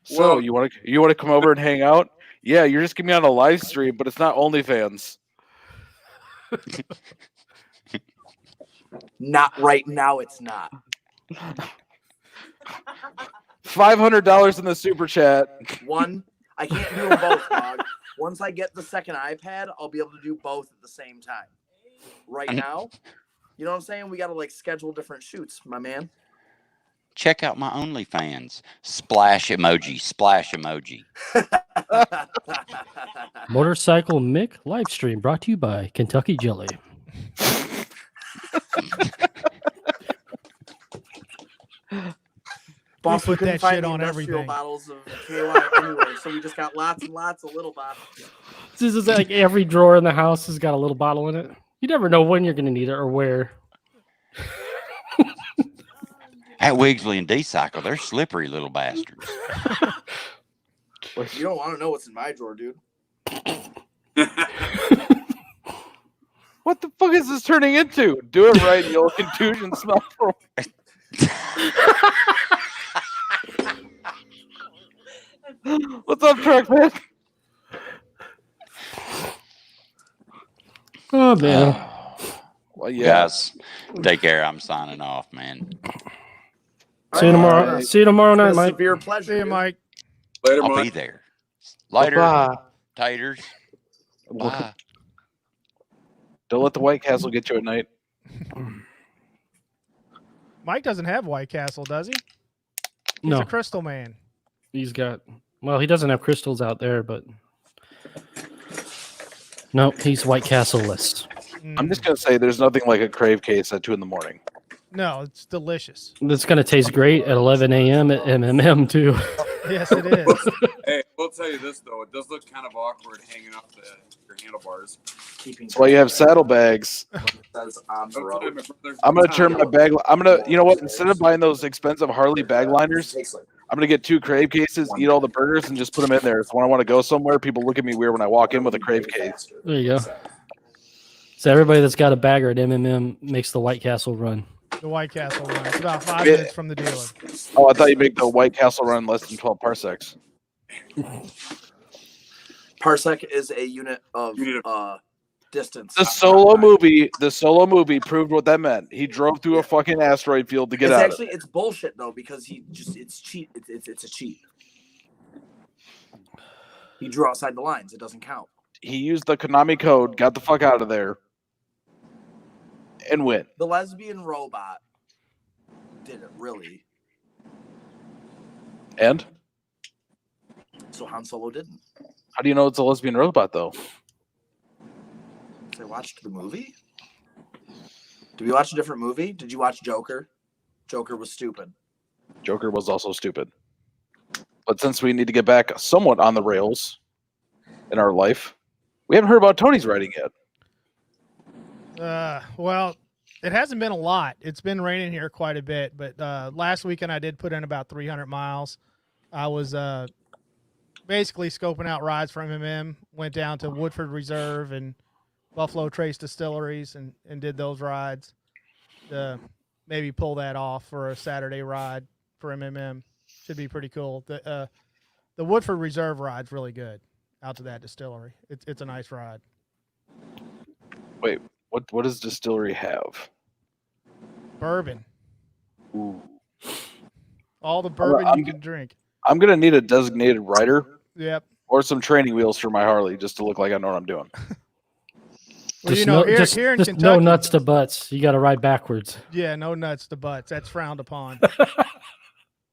So Well- you want to come over and hang out? Yeah, you're just gonna be on a live stream, but it's not OnlyFans. Not right now, it's not. $500 in the super chat. One, I can't do them both, dog. Once I get the second iPad, I'll be able to do both at the same time. Right now, you know what I'm saying? We got to like schedule different shoots, my man. Check out my OnlyFans. Splash emoji. Splash emoji. Motorcycle Mick live stream brought to you by Kentucky Jelly. Boss, we put couldn't that find shit the on industrial everything. bottles of KY anywhere, so we just got lots and lots of little bottles. This is like every drawer in the house has got a little bottle in it. You never know when you're going to need it or where. At Wigsley and D-Cycle, they're slippery little bastards. You don't want to know what's in my drawer, dude. What the fuck is this turning into? Do it right, and you'll contusion smell for. What's up, Truckman? Oh, man. Well, yeah. Guys, take care. I'm signing off, man. See you tomorrow. right. See you tomorrow night, It's a Mike. severe pleasure. See you, dude. Mike. Later, I'll Mike. be there. Later, Bye. taters. Bye. Don't let the White Castle get you at night. Mike doesn't have White Castle, does he? He's No, a crystal man. he's got. Well, he doesn't have crystals out there, but no, he's White Castle-less. I'm just gonna say there's nothing like a crave case at 2 in the morning. No, it's delicious. It's gonna taste great at 11 a.m. at MMM too. Yes, it is. Hey, we'll tell you this though, it does look kind of awkward hanging off your handlebars. That's why you have saddlebags. Says on the Don't road. tell my brother. I'm gonna turn my bag. I'm gonna, you know what? Instead of buying those expensive Harley bag liners, I'm gonna get 2 crave cases, eat all the burgers, and just put them in there. So when I want to go somewhere, people look at me weird when I walk in with a crave case. There you go. So everybody that's got a bagger at MMM makes the White Castle run. The White Castle run. It's about 5 Yeah. minutes from the dealer. Oh, I thought you make the White Castle run less than 12 parsecs. Parsec is a unit of distance. The solo movie proved what that meant. He drove through a fucking asteroid field to get out of it. It's bullshit though because it's cheat. It's a cheat. He drew outside the lines. It doesn't count. He used the Konami code, got the fuck out of there, and win. The lesbian robot did it really. And So Han Solo didn't. how do you know it's a lesbian robot though? I watched the movie. Did we watch a different movie? Did you watch Joker? Joker was stupid. Joker was also stupid. But since we need to get back somewhat on the rails in our life, we haven't heard about Tony's writing yet. Well, it hasn't been a lot. It's been raining here quite a bit, but last weekend I did put in about 300 miles. I was basically scoping out rides from MMM, went down to Woodford Reserve and Buffalo Trace Distilleries and did those rides to maybe pull that off for a Saturday ride for MMM. Should be pretty cool. The Woodford Reserve ride's really good out to that distillery. It's a nice ride. Wait, what does distillery have? Bourbon. Ooh. All the bourbon I'm you can drink. I'm gonna need a designated rider Yep. or some training wheels for my Harley just to look like I know what I'm doing. Well, you know, here in just Kentucky, no nuts to butts. You got to ride backwards. yeah, no nuts to butts. That's frowned upon.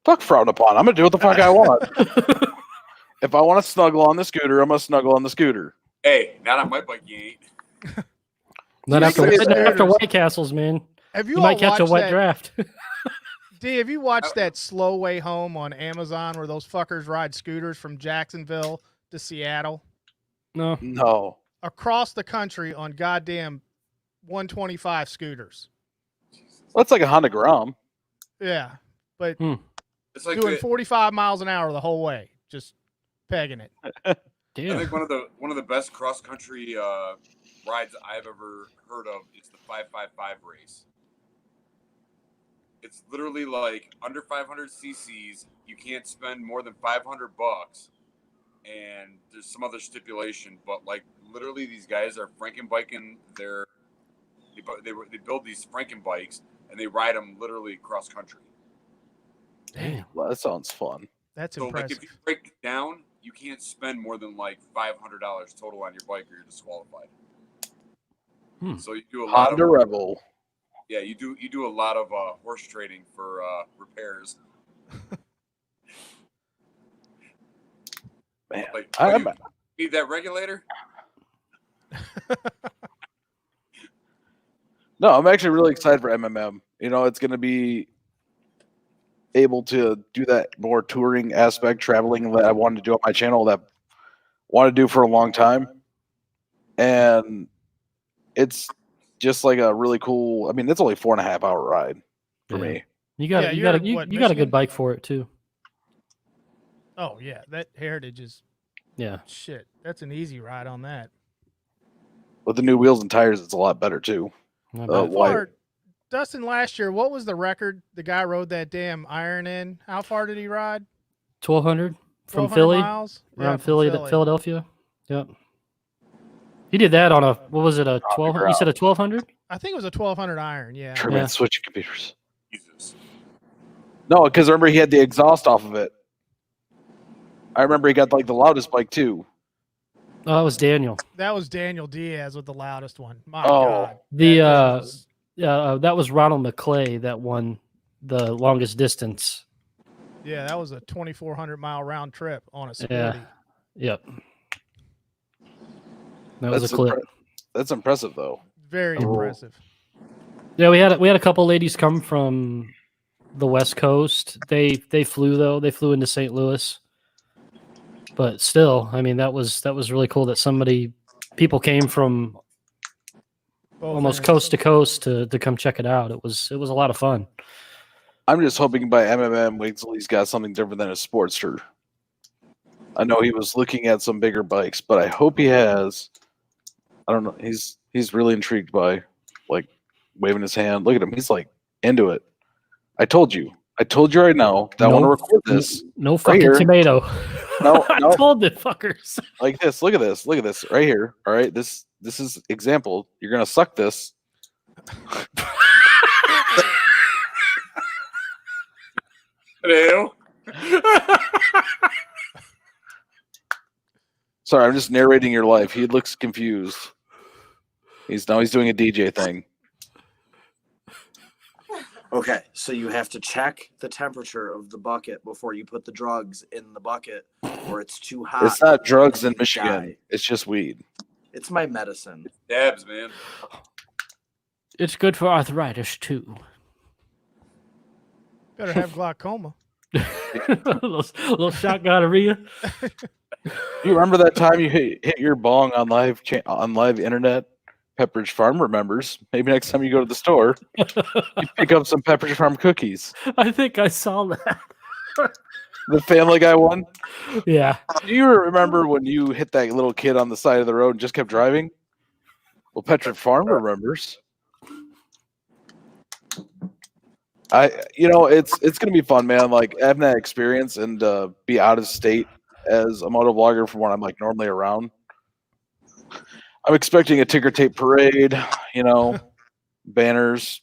Fuck frowned upon. I'm gonna do what the fuck I want. If I want to snuggle on the scooter, I'm gonna snuggle on the scooter. Hey, not on my bike, you ain't. Not You after, say not after there's- White Castles, man. Have You you, might all catch a watched wet that? draft. D, have you watched that Slow Way Home on Amazon where those fuckers ride scooters from Jacksonville to Seattle No. No. across the country on goddamn 125 scooters? That's like a Honda Grom. Yeah, but It's like doing 45 miles an hour the whole way, just pegging it. I Damn. think one of the best cross country rides I've ever heard of is the 555 race. It's literally like under 500 cc's. You can't spend more than $500, and there's some other stipulation. But like literally, these guys are Frankenbiking their. They build these Frankenbikes and they ride them literally cross country. Damn. Well, that sounds fun. That's So like impressive. if you break it down, you can't spend more than like $500 total on your bike, or you're disqualified. So you do a lot Honda of Rebel. yeah, you do a lot of horse trading for repairs. Man, Like, I'm, you need that regulator? no, I'm actually really excited for MMM. You know, it's going to be able to do that more touring aspect, traveling that I wanted to do on my channel, that I wanted to do for a long time. And it's just like a really cool. I mean, it's only 4.5 hour ride for Yeah. me. You got Yeah, you you're got at you, what, you got a Michigan? good bike for it too. Oh yeah, that Heritage is Yeah. shit. That's an easy ride on that. With the new wheels and tires, it's a lot better too. Not Uh, bad. Why- Far, Dustin, last year, what was the record the guy rode that damn iron in? How far did he ride? 1,200 from 1,200 Philly, miles? around from Philly to Philadelphia. Yep. He did that on a what was it, a 1200? You said a 1,200? I think it was a 1,200 iron. Yeah. Truman Yeah. switching computers. Jesus. No, because remember he had the exhaust off of it. I remember he got like the loudest bike too. Oh, it was Daniel. That was Daniel Diaz with the loudest one. My Oh. God. The That was Ronald McClay that won the longest distance. that was a 2,400-mile round trip on a sporty. Yeah. Yep. That was That's a clip. That's impressive, though. Very impressive. Yeah, we had a couple ladies come from the West Coast. They flew though. They flew into St. Louis. But still, I mean, that was really cool that people came from Both almost ends. coast to coast to come check it out. It was a lot of fun. I'm just hoping by MMM Wakesley's got something different than a Sportster. I know he was looking at some bigger bikes, but I hope he has. I don't know. He's really intrigued by, like, waving his hand. Look at him. He's like into it. I told you right now that I want to record this. No fucking here. tomato. No, I told the fuckers. Like this. Look at this. Look at this right here. All right. This is example. You're gonna suck this. Hello. Sorry, I'm just narrating your life. He looks confused. He's doing a DJ thing. Okay, so you have to check the temperature of the bucket before you put the drugs in the bucket, or it's too hot. It's not drugs in You Michigan. die. It's just weed. It's my medicine. Dabs, man. It's good for arthritis too. Better have glaucoma. little shot gonorrhea. You remember that time you hit your bong on live internet? Pepperidge Farm remembers. Maybe next time you go to the store, you pick up some Pepperidge Farm cookies. I think I saw that. The Family Guy one. Yeah. Do you remember when you hit that little kid on the side of the road and just kept driving? Well, Pepperidge Farm remembers. It's gonna be fun, man. Like having that experience and be out of state as a moto vlogger from when I'm like normally around. I'm expecting a ticker tape parade, banners,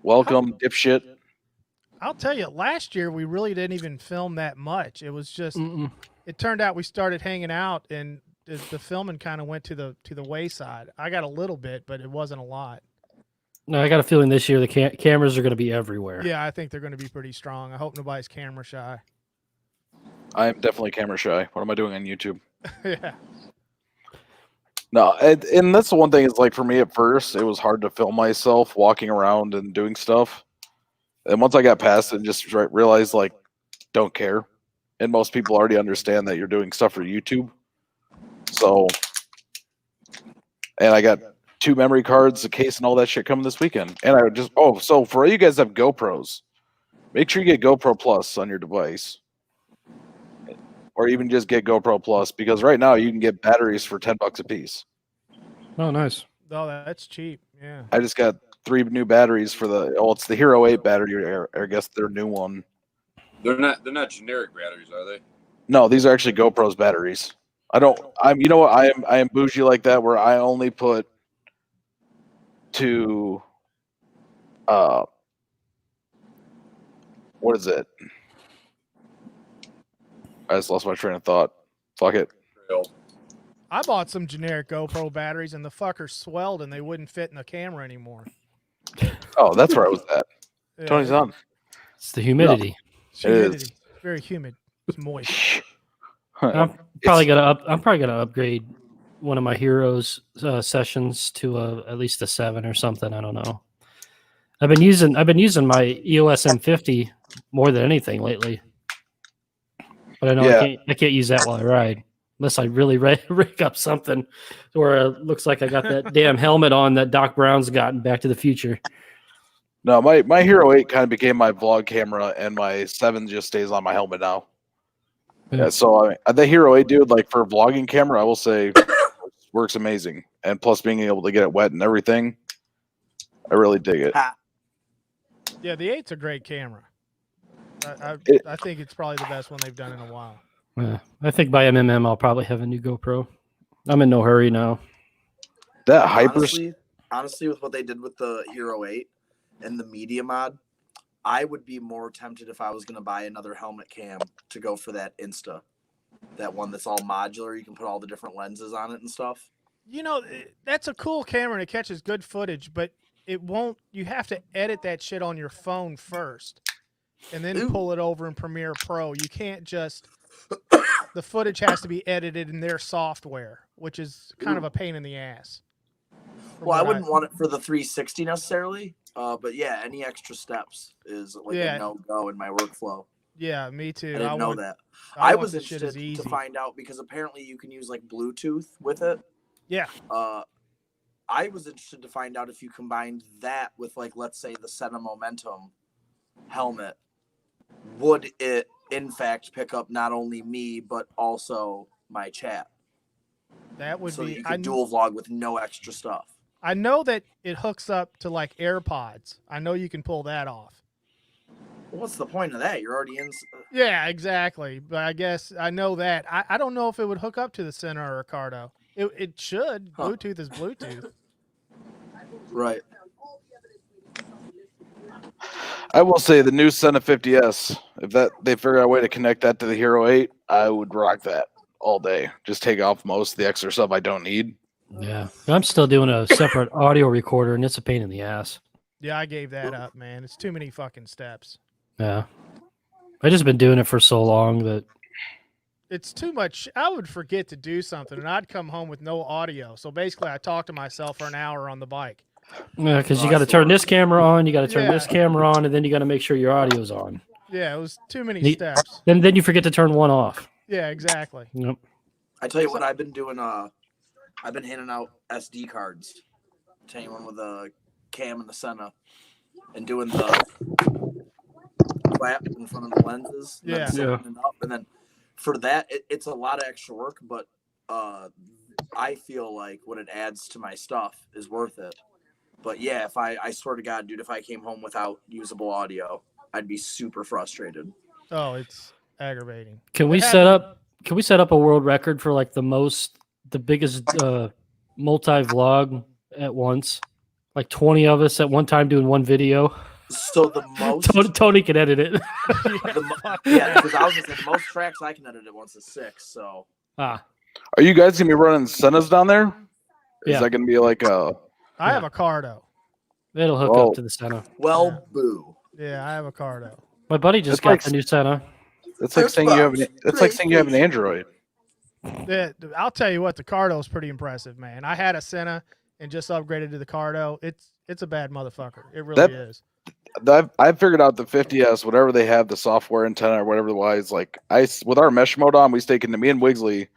welcome, dipshit. I'll tell you, last year we really didn't even film that much. It was just, it turned out we started hanging out and the filming kind of went to the wayside. I got a little bit, but it wasn't a lot. No, I got a feeling this year the cameras are going to be everywhere. Yeah, I think they're going to be pretty strong. I hope nobody's camera shy. I am definitely camera shy. What am I doing on YouTube? Yeah. No, and that's the one thing is like for me at first, it was hard to film myself walking around and doing stuff. And once I got past it, just realized like, don't care. And most people already understand that you're doing stuff for YouTube. So, and I got 2 memory cards, a case, and all that shit coming this weekend. And I just, so for all you guys that have GoPros, make sure you get GoPro Plus on your device. Or even just get GoPro Plus, because right now you can get batteries for $10 a piece. Oh, nice. Oh, that's cheap. Yeah. I just got 3 new batteries for it's the Hero 8 battery, I guess their new one. They're not generic batteries, are they? No, these are actually GoPro's batteries. You know what? I am bougie like that, where I only put to what is it? I just lost my train of thought. Fuck it. I bought some generic GoPro batteries and the fuckers swelled and they wouldn't fit in the camera anymore. Oh, that's where I was at. Yeah, Tony's on. It's the humidity. It's humidity. It's very humid. It's moist. I'm probably gonna upgrade one of my Heroes sessions to at least a 7 or something. I don't know. I've been using my EOS M50 more than anything lately. But I know I can't use that while I ride unless I really rig up something where it looks like I got that damn helmet on that Doc Brown's got in Back to the Future. No, my Hero 8 kind of became my vlog camera, and my 7 just stays on my helmet now. Yeah, so the Hero 8, dude, like for a vlogging camera, I will say works amazing. And plus being able to get it wet and everything, I really dig it. Yeah, the 8's a great camera. I think it's probably the best one they've done in a while. Yeah, I think by MMM I'll probably have a new GoPro. I'm in no hurry now. That honestly, with what they did with the Hero 8 and the media mod, I would be more tempted if I was going to buy another helmet cam to go for that Insta. That one that's all modular. You can put all the different lenses on it and stuff. You know, that's a cool camera and it catches good footage, but it won't. You have to edit that shit on your phone first, and then Ooh. pull it over in Premiere Pro. You can't just. The footage has to be edited in their software, which is kind of a pain in the ass. Well, I wouldn't want it for the 360 necessarily, but yeah, any extra steps is like a no-go in my workflow. Yeah, me too. I didn't know that. I was interested to find out because apparently you can use like Bluetooth with it. Yeah. I was interested to find out if you combined that with like, let's say, the Senna Momentum helmet, would it in fact pick up not only me but also my chat? That would so be. You could dual vlog with no extra stuff. I know that it hooks up to like AirPods. I know you can pull that off. Well, what's the point of that? You're already in. Yeah, exactly. But I guess I know that. I don't know if it would hook up to the Senna or Ricardo. It should. Huh. Bluetooth is Bluetooth. Right. I will say the new Senna 50S, if they figure out a way to connect that to the Hero 8, I would rock that all day. Just take off most of the extra stuff I don't need. Yeah. I'm still doing a separate audio recorder, and it's a pain in the ass. Yeah, I gave that up, man. It's too many fucking steps. Yeah. I just been doing it for so long that it's too much. I would forget to do something, and I'd come home with no audio. So basically, I talk to myself for an hour on the bike. Yeah, because you got to turn this camera on, you got to turn this camera on, and then you got to make sure your audio's on. Yeah, it was too many steps. Then you forget to turn one off. Yeah, exactly. Yep. I tell you what, I've been doing. I've been handing out SD cards to anyone with a cam and the Senna, and doing the clap in front of the lenses. And then up. And then for that, it's a lot of extra work, but I feel like what it adds to my stuff is worth it. But yeah, if I swear to God, dude, if I came home without usable audio, I'd be super frustrated. Oh, it's aggravating. Can we set up a world record for like the biggest multi-vlog at once? Like 20 of us at one time doing one video. So the most Tony can edit it. Because I was gonna say the most tracks I can edit at once is 6. So are you guys gonna be running Sennas down there? Is that gonna be like a? I have a Cardo. It'll hook up to the Senna. Well, boo. Yeah, I have a Cardo. My buddy just got the new Senna. It's like saying you have an. It's like saying you have an Android. Yeah, I'll tell you what, the Cardo is pretty impressive, man. I had a Senna and just upgraded to the Cardo. It's a bad motherfucker. It really is. I've figured out the 50S, whatever they have, the software antenna or whatever the wise. Like with our mesh mode on, we stay connected. Me and Wigsley,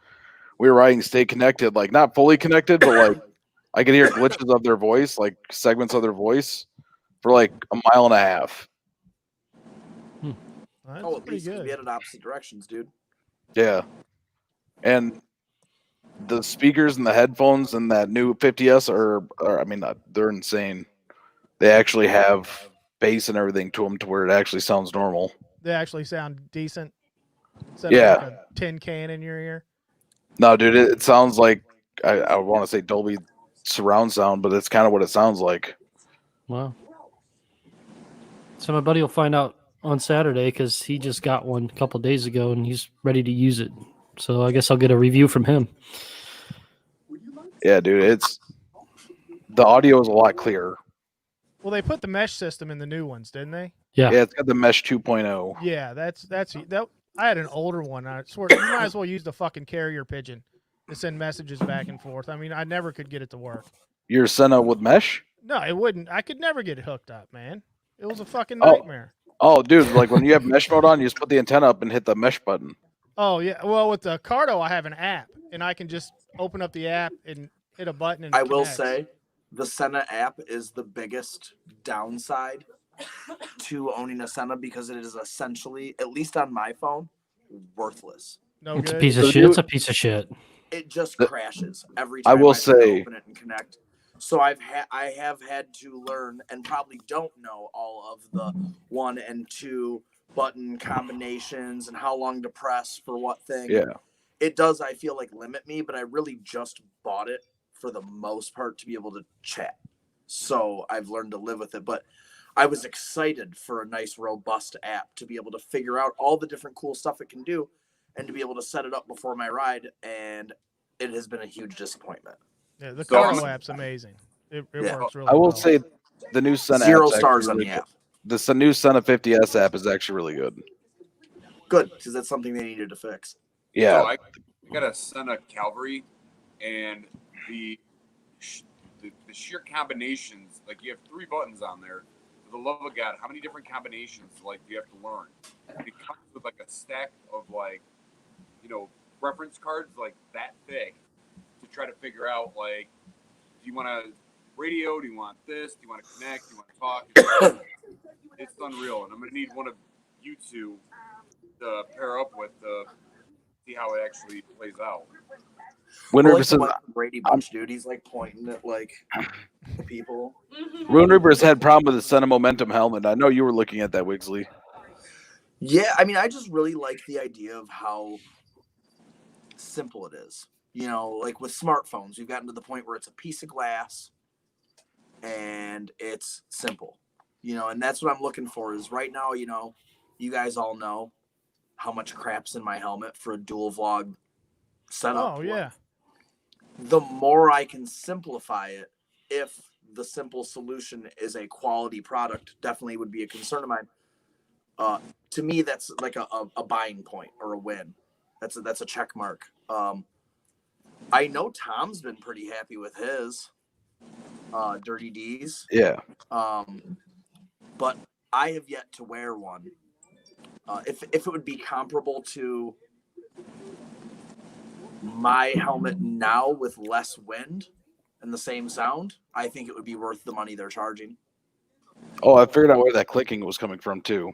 we were riding stay connected, like not fully connected, but like I could hear glitches of their voice, like segments of their voice, for like a mile and a half. Oh, at least we headed opposite directions, dude. Yeah, and the speakers and the headphones and that new 50S they're insane. They actually have bass and everything to them to where it actually sounds normal. They actually sound decent. Instead of like a tin can in your ear. No, dude, it sounds like I want to say Dolby surround sound, but it's kind of what it sounds like. Wow. So my buddy will find out on Saturday because he just got one a couple of days ago and he's ready to use it. So I guess I'll get a review from him. Yeah, dude, the audio is a lot clearer. Well, they put the mesh system in the new ones, didn't they? Yeah, it's got the mesh 2.0. Yeah, that's that. I had an older one. I swear, you might as well use the fucking carrier pigeon to send messages back and forth. I mean, I never could get it to work. Your Senna with mesh? No, it wouldn't. I could never get it hooked up, man. It was a fucking nightmare. Oh, dude, like when you have mesh mode on, you just put the antenna up and hit the mesh button. Oh, yeah. Well, with the Cardo, I have an app, and I can just open up the app and hit a button. And I will say the Senna app is the biggest downside to owning a Senna because it is essentially, at least on my phone, worthless. No it's good. a piece of shit. It's a piece of shit. It just crashes every time I will say, open it and connect. So I have had to learn and probably don't know all of the 1 and 2 button combinations and how long to press for what thing. Yeah. It does, I feel like, limit me, but I really just bought it for the most part to be able to chat. So I've learned to live with it. But I was excited for a nice, robust app to be able to figure out all the different cool stuff it can do. and to be able to set it up before my ride, and it has been a huge disappointment. Yeah, the So I'm- Cardo app's amazing. It Yeah. works really I will well. say the new Senna 0 app's stars actually on really the good. app. The new Senna 50S app is actually really good. Good, because that's something they needed to fix. Yeah. So I got a Senna Calvary, and the sheer combinations, like you have 3 buttons on there. For the love of God, how many different combinations like do you have to learn? It comes with like a stack of like, reference cards like that thick to try to figure out like, do you want to radio? Do you want this? Do you want to connect? Do you want to talk? It's unreal, and I'm gonna need one of you two to pair up with to see how it actually plays out. Wind We're River like the says Mike Brady bunch, dude. He's like pointing at like the people. Wind River's had problem with the Senna Momentum helmet. I know you were looking at that, Wigsley. Yeah, I mean, I just really like the idea of how simple it is. Like with smartphones, we've gotten to the point where it's a piece of glass and it's simple. And that's what I'm looking for is right now, you guys all know how much crap's in my helmet for a dual vlog setup. Oh yeah. The more I can simplify it, if the simple solution is a quality product, definitely would be a concern of mine. To me, that's like a buying point or a win. That's a check mark. I know Tom's been pretty happy with his Dirty D's. Yeah. But I have yet to wear one. If it would be comparable to my helmet now with less wind and the same sound, I think it would be worth the money they're charging. Oh, I figured out where that clicking was coming from too.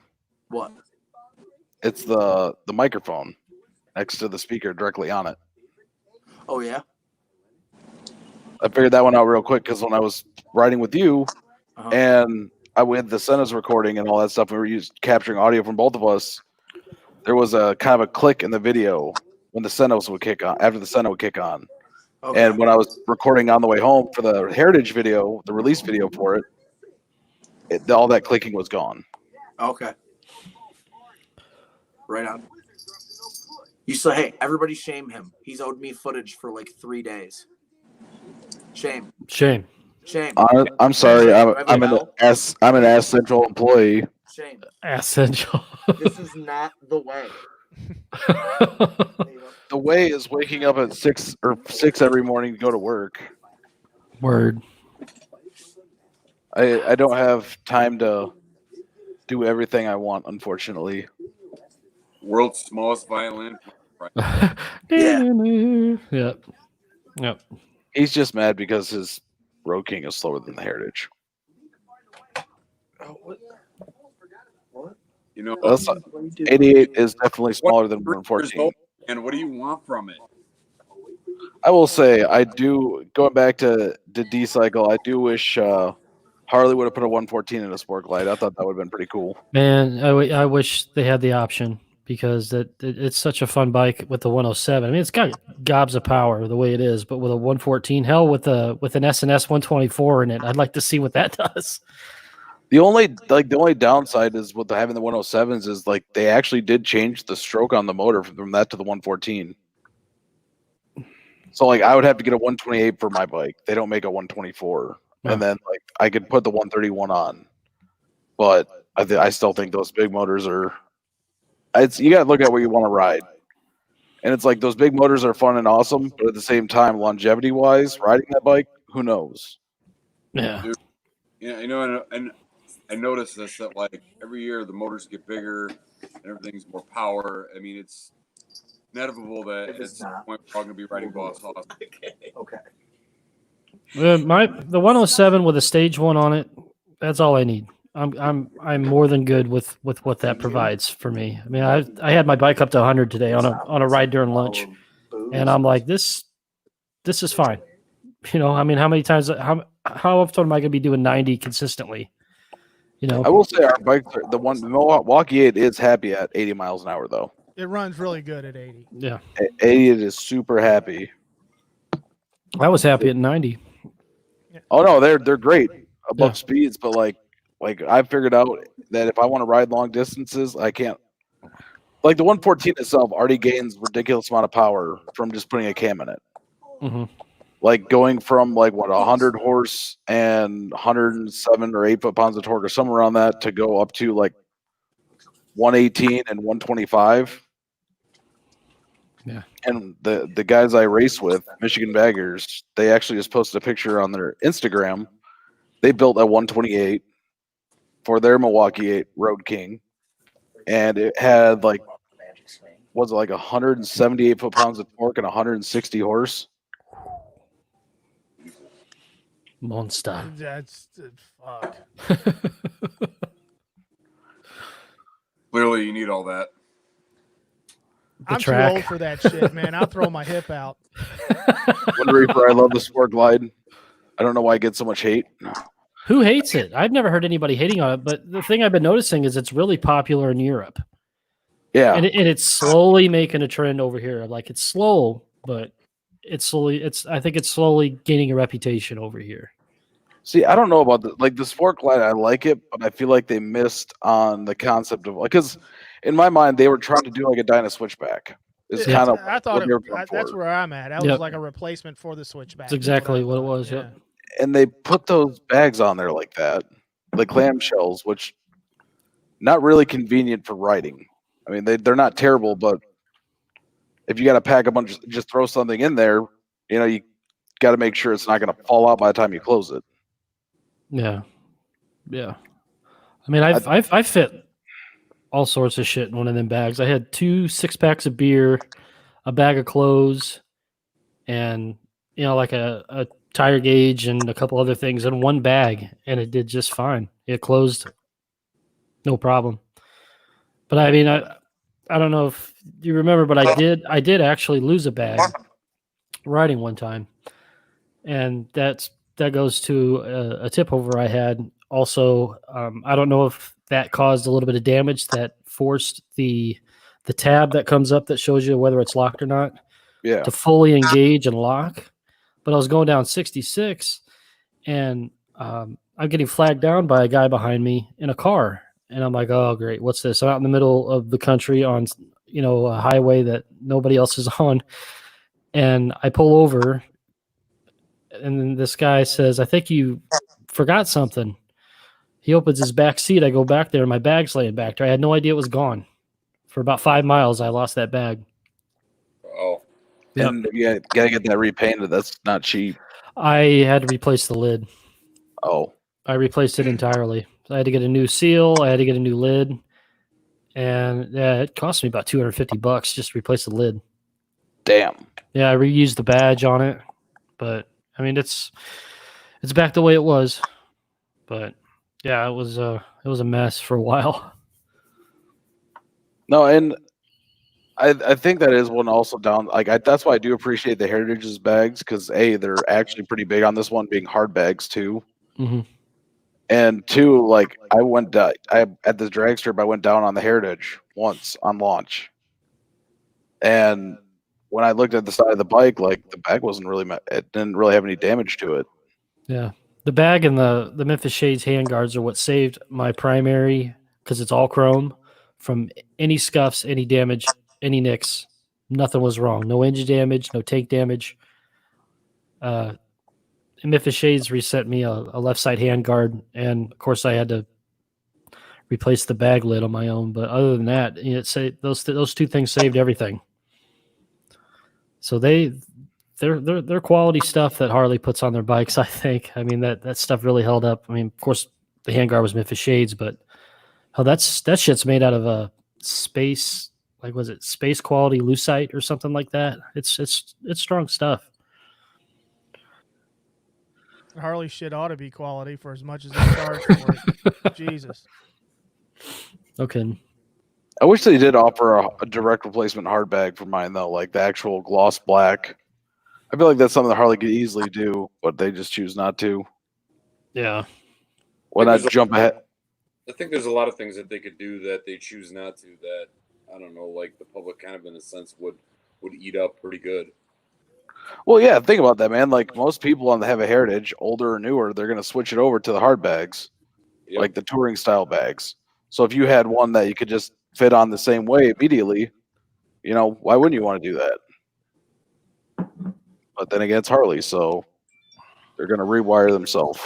What? It's the microphone next to the speaker directly on it. Oh yeah. I figured that one out real quick because when I was riding with you Uh-huh. and I went the Senna's recording and all that stuff, and we were capturing audio from both of us, there was a kind of a click in the video when the Senna's would kick on, after the Senna would kick on. Okay. And when I was recording on the way home for the Heritage video, the release video for it, all that clicking was gone. Okay. Right on. You say, hey, everybody shame him. He's owed me footage for like 3 days. Shame. Shame. Shame. I'm sorry. I'm I'm an Ass Central employee. Shame. Essential. This is not the way. The way is waking up at 6 every morning to go to work. Word. I don't have time to do everything I want, unfortunately. World's smallest violin. Yep. Yep. He's just mad because his Road King is slower than the Heritage. Oh, what? That's 88 is definitely smaller than 114. And what do you want from it? I will say, I do, going back to D-Cycle, I do wish Harley would have put a 114 in a Sport Glide. I thought that would have been pretty cool. Man, I wish they had the option because it's such a fun bike with the 107. I mean, it's got gobs of power the way it is, but with a 114, hell, with an SNS 124 in it, I'd like to see what that does. The only downside is with having the 107s is like they actually did change the stroke on the motor from that to the 114. So like I would have to get a 128 for my bike. They don't make a 124, and then like I could put the 131 on. But I still think those big motors are. You got to look at where you want to ride, and it's like those big motors are fun and awesome, but at the same time, longevity wise, riding that bike, who knows? Yeah. Dude, yeah, and I noticed this that like every year the motors get bigger and everything's more power. I mean, it's inevitable that at some point we're all going to be riding Boss Hoss. Okay. The 107 with a stage one on it, that's all I need. I'm more than good with what that provides for me. I mean, I had my bike up to 100 today on a ride during lunch, and I'm like, this is fine. I mean, how many times how often am I going to be doing 90 consistently? I will say our bikes are the Milwaukee 8 is happy at 80 miles an hour though. It runs really good at 80. Yeah. 80 it is super happy. I was happy at 90. Oh no, they're great above speeds, but like I figured out that if I want to ride long distances, I can't. like the 114 itself already gains ridiculous amount of power from just putting a cam in it. Mm-hmm. Like going from like what 100 horse and 107 or 8 foot-pounds of torque or somewhere around that to go up to like 118 and 125. Yeah. And the guys I race with, Michigan Baggers, they actually just posted a picture on their Instagram. They built a 128 for their Milwaukee 8 Road King, and it had like, was it like 178 foot-pounds of torque and 160 horse? Monster. That's fuck. Clearly, you need all that. I'm track. too old for that shit, man. I'll throw my hip out. One Reaper, I love the Sport Glide. I don't know why it gets so much hate. Who hates it? I've never heard anybody hating on it, but the thing I've been noticing is it's really popular in Europe. Yeah. And it's slowly making a trend over here. Like it's slow, but I think it's slowly gaining a reputation over here. See, I don't know about the Sport Glide. I like it, but I feel like they missed on the concept of because in my mind they were trying to do like a Dyna Switchback. It's Yeah, kind of I thought what they were going that's for. where I'm at. That Yep. was like a replacement for the Switchback. That's exactly what it was. Yep. And they put those bags on there like that, like clamshells, which not really convenient for riding. I mean, they're not terrible, but if you got to pack a bunch, just throw something in there, you got to make sure it's not going to fall out by the time you close it. Yeah. Yeah. I mean, I fit all sorts of shit in one of them bags. I had 2 6-packs of beer, a bag of clothes, and like a tire gauge and a couple other things in one bag, and it did just fine. It closed, no problem. But I mean, I don't know if you remember, but I did actually lose a bag riding one time, and that goes to a tip over I had. Also, I don't know if that caused a little bit of damage that forced the tab that comes up that shows you whether it's locked or not to fully engage and lock. But I was going down 66, and I'm getting flagged down by a guy behind me in a car, and I'm like, oh great, what's this? I'm out in the middle of the country on a highway that nobody else is on, and I pull over, and then this guy says, I think you forgot something. He opens his back seat. I go back there, and my bag's laying back there. I had no idea it was gone. For about 5 miles, I lost that bag. Oh. Yep. And you got to get that repainted. That's not cheap. I had to replace the lid. Oh. I replaced it entirely. So I had to get a new seal. I had to get a new lid. And it cost me about $250 just to replace the lid. Damn. Yeah, I reused the badge on it. But, I mean, it's back the way it was. But, yeah, it was a mess for a while. No, and I think that is one also down. Like that's why I do appreciate the Heritage's bags because they're actually pretty big on this one, being hard bags too. Mm-hmm. And 2, like I went at this drag strip. I went down on the Heritage once on launch, and when I looked at the side of the bike, like the bag wasn't really, it didn't really have any damage to it. Yeah, the bag and the Memphis Shades handguards are what saved my primary because it's all chrome from any scuffs, any damage, any nicks. Nothing was wrong. No engine damage, no tank damage. Memphis Shades reset me a left side handguard, and of course I had to replace the bag lid on my own. But other than that, those 2 things saved everything. So they're quality stuff that Harley puts on their bikes. I think. I mean that stuff really held up. I mean, of course, the handguard was Memphis Shades, but that shit's made out of a space. Like, was it space quality lucite or something like that? It's strong stuff. Harley shit ought to be quality for as much as they charge for it. Jesus. Okay. I wish they did offer a direct replacement hard bag for mine though, like the actual gloss black. I feel like that's something that Harley could easily do, but they just choose not to. Yeah. Why not jump ahead? I think there's a lot of things that they could do that they choose not to. That I don't know, like the public kind of in a sense would eat up pretty good. Well, yeah, think about that, man. Like most people on the have a Heritage, older or newer, they're going to switch it over to the hard bags, like the touring style bags. So if you had one that you could just fit on the same way immediately, why wouldn't you want to do that? But then again, it's Harley, so they're going to rewire themselves.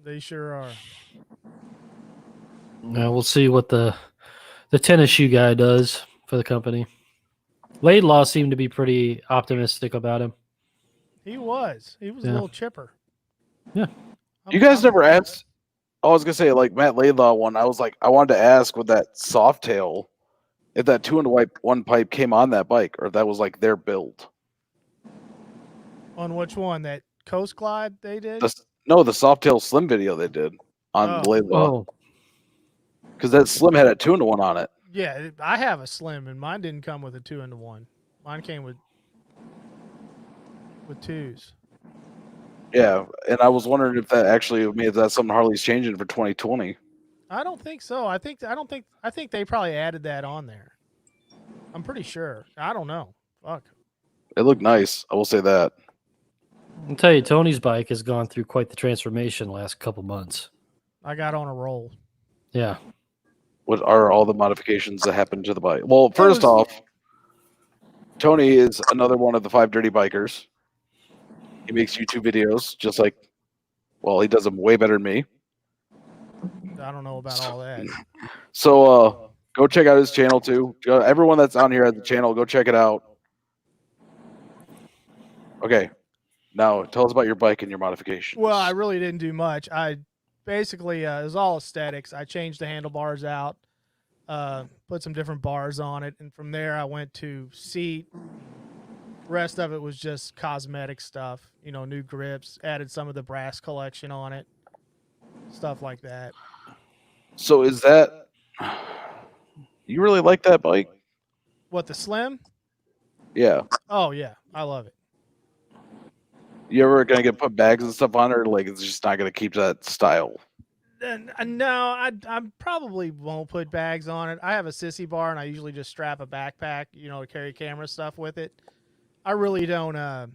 They sure are. Now we'll see what the tennis shoe guy does for the company. Laidlaw seemed to be pretty optimistic about him. He was. He was a Yeah. little chipper. Yeah. You guys never asked? I was going to say, like, Matt Laidlaw one, I was like, I wanted to ask with that soft tail, if that 2-in-1 pipe came on that bike, or if that was, like, their build. On which one? That Coast Glide they did? The soft tail slim video they did on Laidlaw. Oh, Because that slim had a 2-in-1 on it. Yeah, I have a slim, and mine didn't come with a 2-in-1. Mine came with twos. Yeah, and I was wondering if that actually, if that's something Harley's changing for 2020. I don't think so. I think they probably added that on there. I'm pretty sure. I don't know. Fuck. It looked nice. I will say that. I'll tell you, Tony's bike has gone through quite the transformation the last couple months. I got on a roll. Yeah. What are all the modifications that happened to the bike? Well, first off, Tony is another one of the 5 dirty bikers. He makes YouTube videos just like, well, he does them way better than me. I don't know about all that. So go check out his channel too. Everyone that's on here at the channel, go check it out. Okay. Now tell us about your bike and your modifications. Well, I really didn't do much. I basically it was all aesthetics. I changed the handlebars out, put some different bars on it, and from there I went to seat. Rest of it was just cosmetic stuff, new grips, added some of the brass collection on it, stuff like that. So is that, you really like that bike? What, the Slim? Yeah. Oh yeah, I love it. You ever gonna get put bags and stuff on it, or like it's just not gonna keep that style? No, I probably won't put bags on it. I have a sissy bar, and I usually just strap a backpack, to carry camera stuff with it. I really don't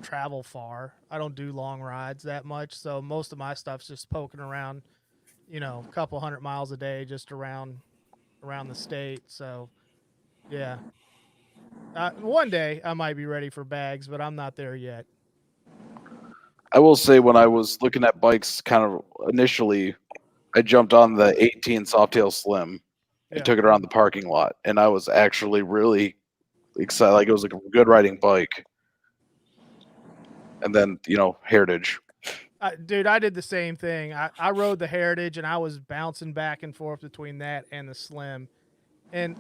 travel far. I don't do long rides that much, so most of my stuff's just poking around, a couple 100 miles a day, just around the state. So, yeah. One day I might be ready for bags, but I'm not there yet. I will say, when I was looking at bikes, kind of initially, I jumped on the 18 Softail Slim and took it around the parking lot, and I was actually really excited. Like, it was like a good riding bike. And then, Heritage. Dude, I did the same thing. I rode the Heritage, and I was bouncing back and forth between that and the Slim, and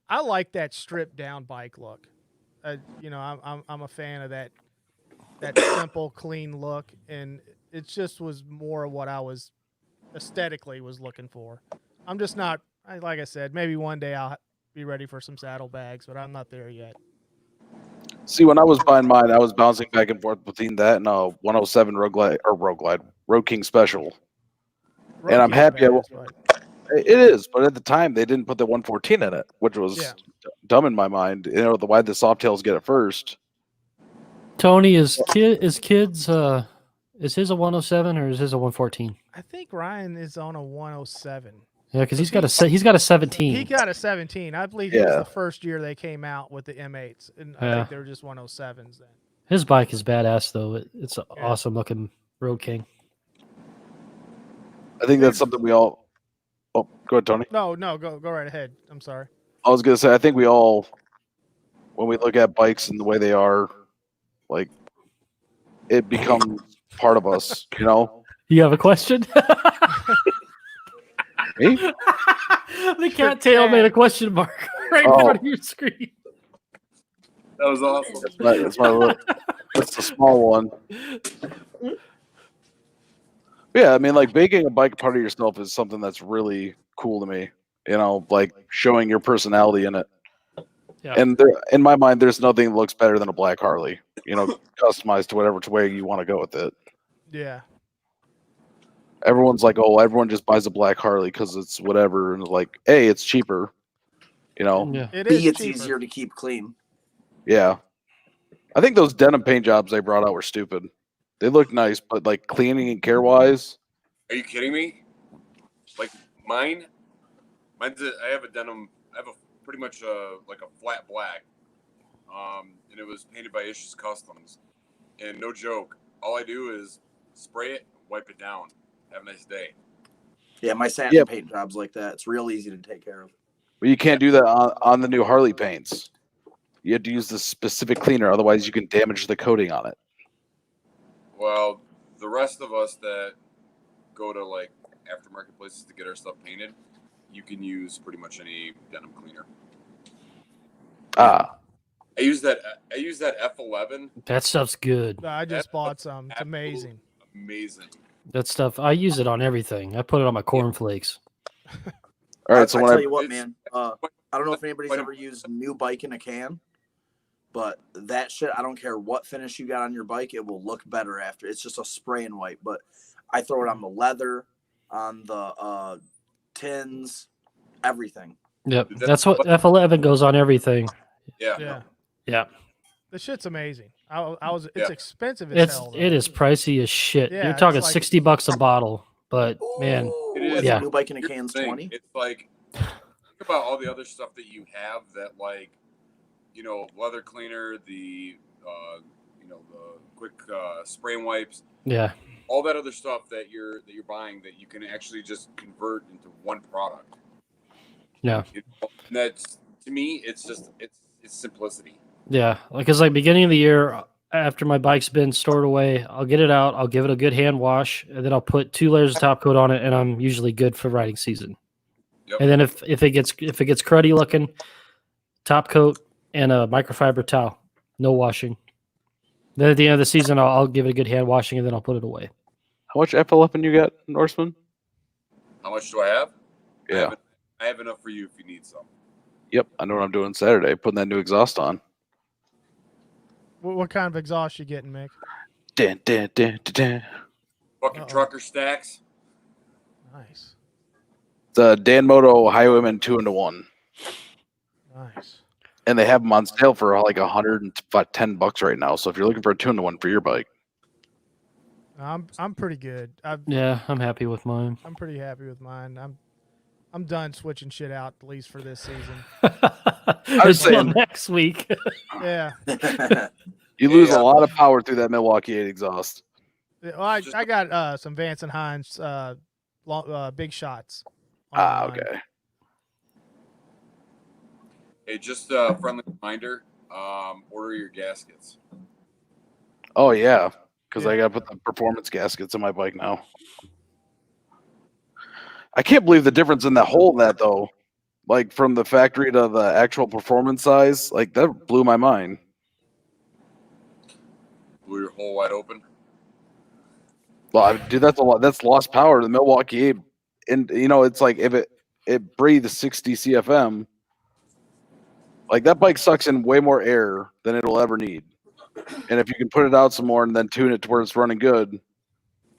I like that stripped down bike look. I'm a fan of that simple, clean look, and it just was more of what I was aesthetically was looking for. I'm just not, like I said, maybe one day I'll be ready for some saddlebags, but I'm not there yet. See, when I was buying mine, I was bouncing back and forth between that and a 107 Road King Special. And I'm happy. It is, but at the time they didn't put the 114 in it, which was dumb in my mind. Why the Softails get it first. Tony, is his a 107 or is his a 114? I think Ryan is on a 107. Yeah, because he's got a 17. He got a 17. I believe it was the first year they came out with the M8s, and I think they were just 107s then. His bike is badass though. It's an awesome looking Road King. I think that's something we all. Oh, go ahead, Tony. No, go right ahead. I'm sorry. I was gonna say, I think we all, when we look at bikes and the way they are, like, it becomes part of us. You have a question? Me? The cattail made a question mark right in front of your screen. That was awesome. That's the small one. Yeah, I mean, like, making a bike part of yourself is something that's really cool to me. Like showing your personality in it. Yeah. And in my mind, there's nothing that looks better than a black Harley. Customized to whatever way you want to go with it. Yeah. Everyone's like, oh, everyone just buys a black Harley because it's whatever, and like, A, it's cheaper. Yeah. It's easier to keep clean. Yeah. I think those denim paint jobs they brought out were stupid. They look nice, but like cleaning and care wise. Are you kidding me? Like mine? I have a denim. I have a pretty much like a flat black, and it was painted by Issues Customs. And no joke, all I do is spray it, wipe it down. Have a nice day. Yeah, my satin paint job's like that. It's real easy to take care of. But you can't do that on the new Harley paints. You have to use the specific cleaner, otherwise you can damage the coating on it. Well, the rest of us that go to like aftermarket places to get our stuff painted, you can use pretty much any denim cleaner. Ah, I use that F11. That stuff's good. I just bought some. It's amazing. Amazing. That stuff, I use it on everything. I put it on my cornflakes. all right. So I when tell I you what, man. I don't know if anybody's ever used new bike in a can, but that shit, I don't care what finish you got on your bike, it will look better after. It's just a spray and wipe, but I throw it on the leather, on the tins, everything. Yep, that's what F11 goes on everything. Yeah. Yeah, The shit's amazing. It's expensive as hell. it is pricey as shit. Yeah, You're talking it's like- $60 a bottle, but man, It is. Yeah. New bike in a Here's can's the thing, 20. It's like think about all the other stuff that you have that like, leather cleaner, the the quick spray and wipes, yeah, all that other stuff that you're buying that you can actually just convert into one product. yeah. And that's, to me, it's simplicity. Yeah, because like beginning of the year, after my bike's been stored away, I'll get it out, I'll give it a good hand wash, and then I'll put 2 layers of top coat on it, and I'm usually good for riding season. Yep. And then if it gets cruddy looking, top coat and a microfiber towel, no washing. Then at the end of the season, I'll give it a good hand washing, and then I'll put it away. how much F11 you got, Norseman? How much do I have? Yeah. I have enough for you if you need some. Yep, I know what I'm doing Saturday. Putting that new exhaust on. What kind of exhaust you getting, Mick? Dun, dun, dun, dun, dun. Fucking trucker stacks. Nice. The Dan Moto Highwayman 2-in-1, Nice. and they have them on sale for like $110 right now. So if you're looking for a 2-in-1 for your bike, I'm pretty good. Yeah, I'm happy with mine. I'm pretty happy with mine. I'm done switching shit out, at least for this season. It's saying- next week. Yeah. you lose Yeah. a lot of power through that Milwaukee 8 exhaust. Well, I got some Vance and Hines big shots. on Ah, mine. okay. Hey, just a friendly reminder, order your gaskets. Oh yeah, because I Yeah. got to put the performance gaskets in my bike now. I can't believe the difference in the hole in that though. Like from the factory to the actual performance size, like that blew my mind. Blew your hole wide open. Well, dude, that's a lot. That's lost power to the Milwaukee 8. And it's like if it breathes 60 CFM, like that bike sucks in way more air than it'll ever need. And if you can put it out some more and then tune it to where it's running good,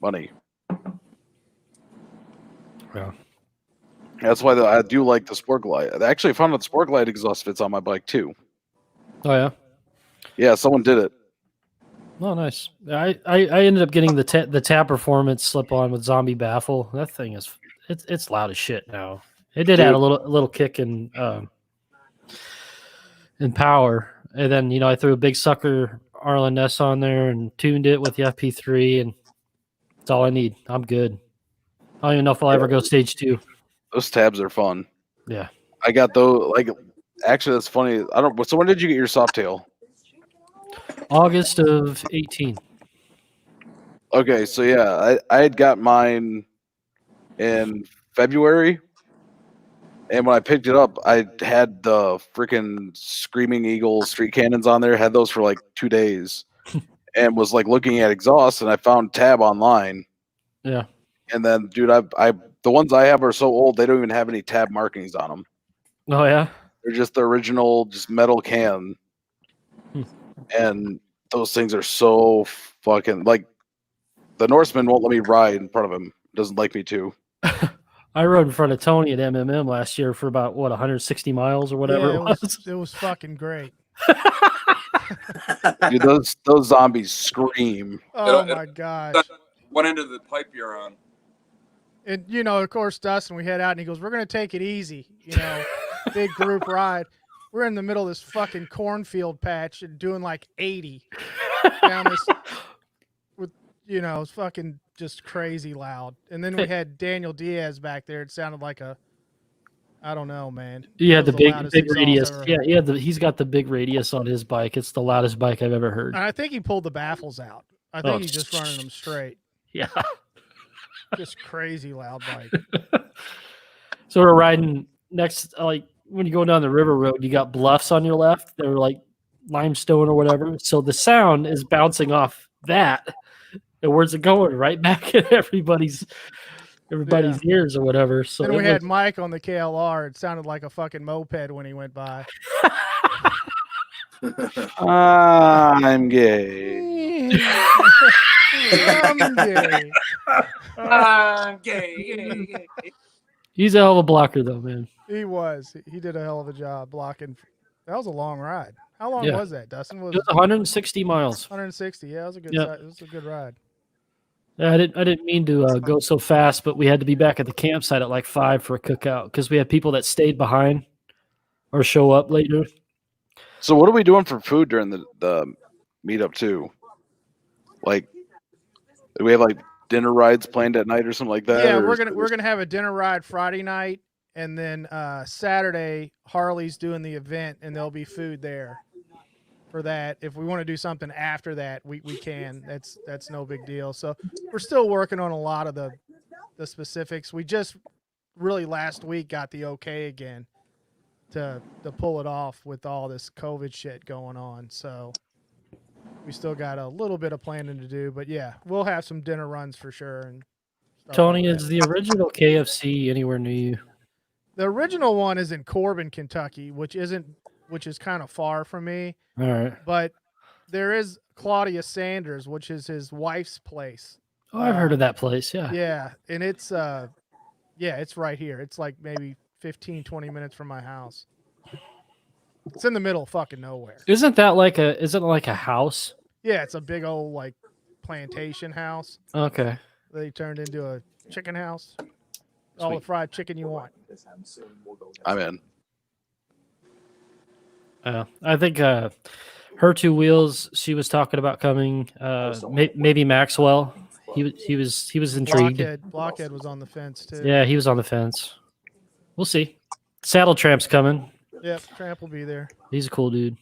money. Yeah. That's why I do like the Sport Glide. I actually found out the Sport Glide exhaust fits on my bike too. Oh yeah. Yeah, someone did it. Oh, nice. I ended up getting the tab performance slip on with zombie baffle. That thing is it's loud as shit now. It did add a little kick in power, and then I threw a big sucker Arlen Ness on there and tuned it with the FP3, and that's all I need. I'm good. I don't even know if I'll ever go stage 2. Those tabs are fun. Yeah. I got those. Like, actually, that's funny. I don't. So when did you get your Softail? August of 18. Okay, so yeah, I had got mine in February, and when I picked it up, I had the freaking Screaming Eagle street cannons on there. Had those for like 2 days, and was like looking at exhaust, and I found tab online. Yeah. And then, dude, the ones I have are so old they don't even have any tab markings on them. Oh yeah. They're just the original, just metal can. Hmm. And those things are so fucking like. The Norseman won't let me ride in front of him. Doesn't like me to. I rode in front of Tony at MMM last year for about 160 miles or whatever Yeah, it was. It was fucking great. Dude, those zombies scream. Oh It'll- my gosh. What end of the pipe you're on? And, of course, Dustin, we head out and he goes, we're going to take it easy, big group ride. We're in the middle of this fucking cornfield patch and doing like 80 down this with, it's fucking just crazy loud. And then we had Daniel Diaz back there. It sounded like I don't know, man. Yeah, That the was big loudest exhaust radius. I've ever Yeah, heard. he's got the big radius on his bike. It's the loudest bike I've ever heard. And I think he pulled the baffles out. I think he's just running them straight. Yeah. Just crazy loud bike. So we're riding next, like when you go down the river road, you got bluffs on your left. They're like limestone or whatever. So the sound is bouncing off that. And where's it going? Right back at everybody's ears or whatever. So then we had Mike on the KLR. It sounded like a fucking moped when he went by. I'm gay. I'm gay. I'm gay. He's a hell of a blocker though, man. He was. He did a hell of a job blocking. That was a long ride. How long Yeah. was that, Dustin? It was 160 miles. 160. Yeah, it was a good. Yeah. It was a good ride. Yeah, I didn't mean to go so fast, but we had to be back at the campsite at like 5 for a cookout because we had people that stayed behind or show up later. So what are we doing for food during the meetup too? Like, do we have like dinner rides planned at night or something like that? Yeah, or we're gonna have a dinner ride Friday night, and then Saturday Harley's doing the event, and there'll be food there for that. If we want to do something after that, we can. That's no big deal. So we're still working on a lot of the specifics. We just really last week got the okay again to pull it off with all this COVID shit going on. So we still got a little bit of planning to do, but yeah, we'll have some dinner runs for sure. And stuff Tony, like is that. the original KFC anywhere near you? The original one is in Corbin, Kentucky, which is kind of far from me. All right. But there is Claudia Sanders, which is his wife's place. Oh, I've heard of that place. Yeah. Yeah, and it's it's right here. It's like maybe 15, 20 minutes from my house. It's in the middle of fucking nowhere. Isn't it like a house? Yeah, it's a big old like plantation house. Okay. They turned into a chicken house. All the Sweet. fried chicken you want. I'm in. I think her two wheels. She was talking about coming. Maybe Maxwell. He was intrigued. Blockhead was on the fence too. Yeah, he was on the fence. We'll see. Saddle Tramp's coming. Yep, Tramp will be there. He's a cool dude.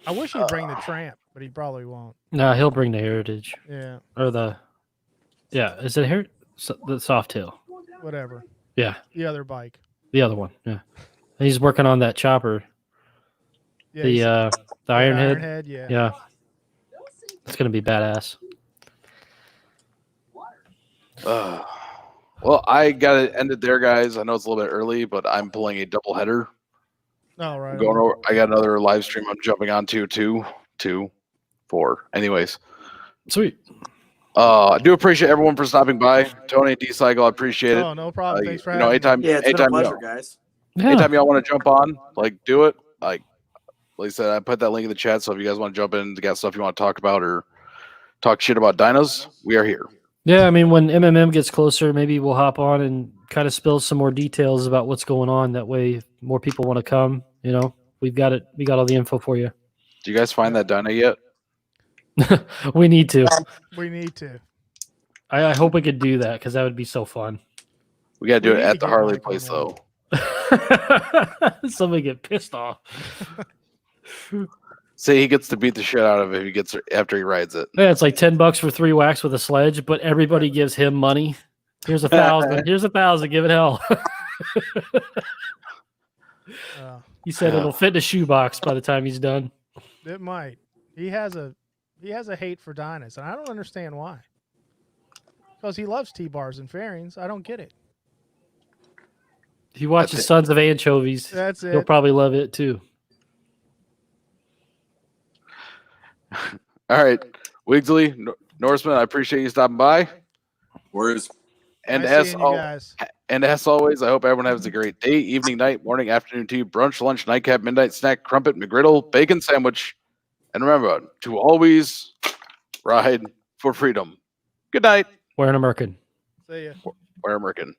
I wish he'd bring the Tramp, but he probably won't. No, he'll bring the Heritage Yeah, or is it the Softail? whatever. Yeah, The other bike. the other one. Yeah, he's working on that chopper. Yeah, The Ironhead. Ironhead, yeah. Yeah, it's gonna be badass. Well, I gotta end it there, guys. I know it's a little bit early, but I'm pulling a double header. All right. Going over. I got another live stream I'm jumping on to 2, 4. Anyways, Sweet. I do appreciate everyone for stopping by. Tony, D-Cycle, I appreciate it. Oh, no problem. Thanks for You know, having me. anytime, Yeah, it's been a anytime, pleasure, guys. Yeah. anytime y'all want to jump on, like, do it. Like I said, I put that link in the chat. So if you guys want to jump in, got stuff you want to talk about or talk shit about dinos, we are here. Yeah, I mean, when MMM gets closer, maybe we'll hop on and kind of spill some more details about what's going on. That way, more people want to come. You know, we've got it. We got all the info for you. Do you guys find that dino yet? We need to. We need to. I hope we could do that because that would be so fun. We gotta do We it need at to the get Harley Mike on place, one. though. Somebody get pissed off. Say he gets to beat the shit out of it if he gets after he rides it. Yeah, it's like $10 for 3 whacks with a sledge, but everybody gives him money. Here's 1,000. Here's 1,000. Give it hell. He said it'll fit in a shoebox by the time he's done. It might. He has a hate for dinos, and I don't understand why. Because he loves T-bars and fairings. I don't get it. He watches Sons of Anchovies. That's it. He'll probably love it too. All right, Wigsley, Norseman, I appreciate you stopping by. Whereas And Nice as seeing you al- guys. and as always, I hope everyone has a great day, evening, night, morning, afternoon, tea, brunch, lunch, nightcap, midnight snack, crumpet, McGriddle, bacon sandwich, and remember to always ride for freedom. Good night. Wearing a merkin. See ya. Wear Merkin.